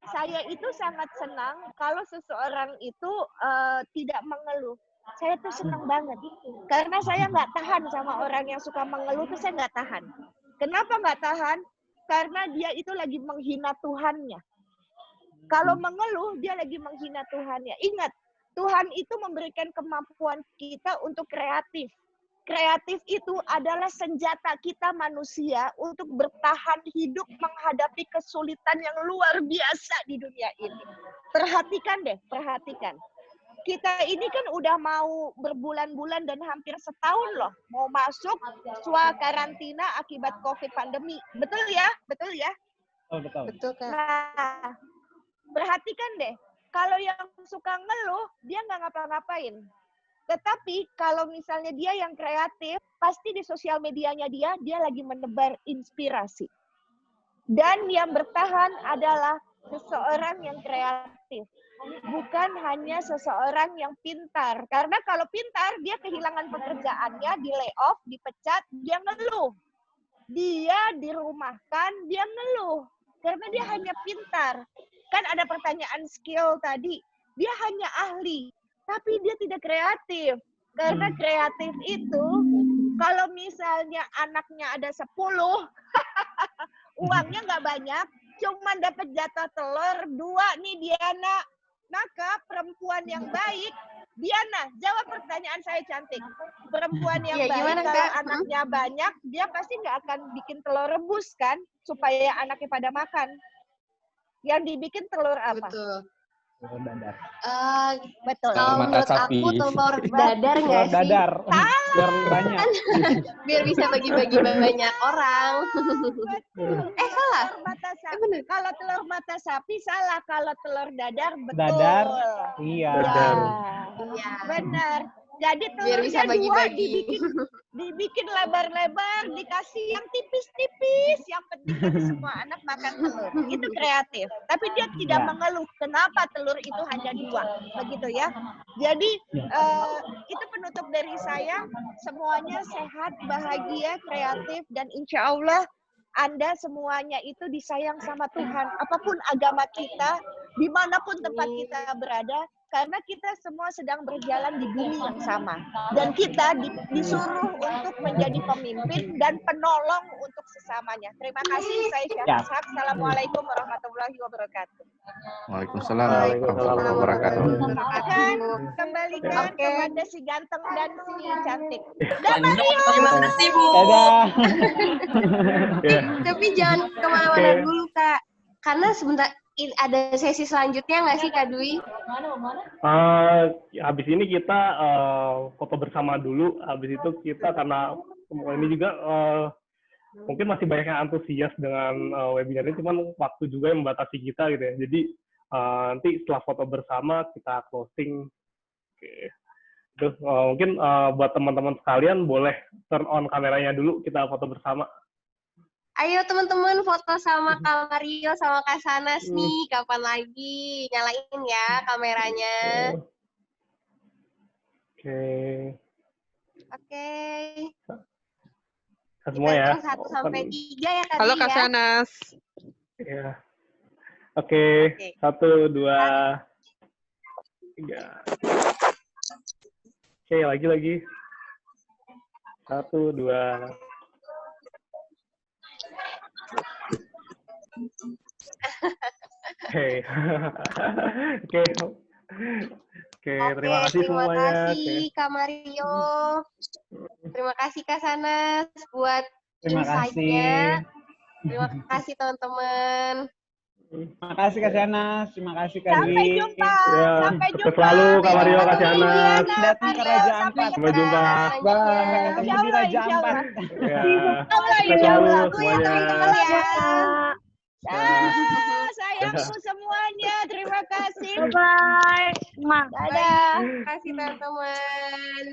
Saya itu sangat senang kalau seseorang itu tidak mengeluh. Saya tuh senang banget. Karena saya nggak tahan sama orang yang suka mengeluh, tuh saya nggak tahan. Kenapa nggak tahan? Karena dia itu lagi menghina Tuhannya. Kalau mengeluh, dia lagi menghina Tuhannya. Ingat, Tuhan itu memberikan kemampuan kita untuk kreatif. Kreatif itu adalah senjata kita manusia untuk bertahan hidup menghadapi kesulitan yang luar biasa di dunia ini. Perhatikan deh, perhatikan. Kita ini kan udah mau berbulan-bulan dan hampir setahun loh. Mau masuk karantina akibat COVID pandemi. Betul ya? Betul ya? Oh, betul. Betul kan? Nah, perhatikan deh. Kalau yang suka ngeluh, dia nggak ngapa-ngapain. Tetapi kalau misalnya dia yang kreatif, pasti di sosial medianya dia lagi menebar inspirasi. Dan yang bertahan adalah seseorang yang kreatif. Bukan hanya seseorang yang pintar. Karena kalau pintar, dia kehilangan pekerjaannya, di layoff, dipecat, dia ngeluh. Dia dirumahkan, dia ngeluh. Karena dia hanya pintar. Kan ada pertanyaan skill tadi. Dia hanya ahli. Tapi dia tidak kreatif. Karena kreatif itu, kalau misalnya anaknya ada 10, uangnya nggak banyak, cuma dapat jatah telur 2 nih Diana. Maka perempuan yang baik, Diana, jawab pertanyaan saya cantik. Perempuan yang baik, kalau anaknya banyak, dia pasti nggak akan bikin telur rebus kan, supaya anaknya pada makan. Yang dibikin telur apa? Betul. Telur dadar. Betul. Kalau menurut aku telur dadar nggak sih? Dadar. Biar banyak. Biar bisa bagi-bagi banyak orang. Salah. Kalau telur mata sapi salah. Kalau telur dadar betul. Dadar. Iya. Iya. Benar. Jadi biar bisa bagi-bagi. Dibikin lebar-lebar, dikasih yang tipis-tipis. Yang penting kan semua anak makan telur. Itu kreatif. Tapi dia tidak mengeluh kenapa telur itu hanya 2. Begitu ya. Jadi itu penutup dari saya. Semuanya sehat, bahagia, kreatif, dan insya Allah Anda semuanya itu disayang sama Tuhan. Apapun agama kita, dimanapun tempat kita berada, karena kita semua sedang berjalan di bumi yang sama. Dan kita disuruh untuk menjadi pemimpin dan penolong untuk sesamanya. Terima kasih, saya Syahnas Haq. Assalamualaikum warahmatullahi wabarakatuh. Waalaikumsalam warahmatullahi wabarakatuh. Kembalikan kepada si ganteng dan si cantik. Terima kasih, Bu. Tapi jangan kemana-mana dulu, Kak. Karena sebentar ada sesi selanjutnya nggak sih, Kak Dwi? Habis ini kita foto bersama dulu. Habis itu kita karena ini juga mungkin masih banyak yang antusias dengan webinar ini, cuman waktu juga yang membatasi kita gitu ya. Jadi nanti setelah foto bersama kita closing. Oke. Terus mungkin buat teman-teman sekalian boleh turn on kameranya dulu, kita foto bersama. Ayo teman-teman foto sama Kak Mario sama Kak Sanas nih. Kapan lagi? Nyalain ya kameranya. Oke. Semua ya. 1 sampai 3 ya tadi. Halo Kak Sanas. Ya. Oke. 1, 2, 3. Oke, lagi. 1, 2. Oke, terima kasih semuanya. Terima kasih Kak Mario. Terima kasih Kak Sanas buat insight-nya. Terima kasih teman-teman. Terima kasih Kak Shanas, terima kasih Kak Dwi. Sampai jumpa. Ya, Sampai sukses jumpa. selalu Kak Mario, Kak Shanas. Datang ke Raja Ampat. Sampai jumpa. Bye. Ketemu di Raja Ampat. Ya, sukses selalu semuanya. Sayangku semuanya, terima kasih. Bye. Dadah. Terima kasih teman-teman.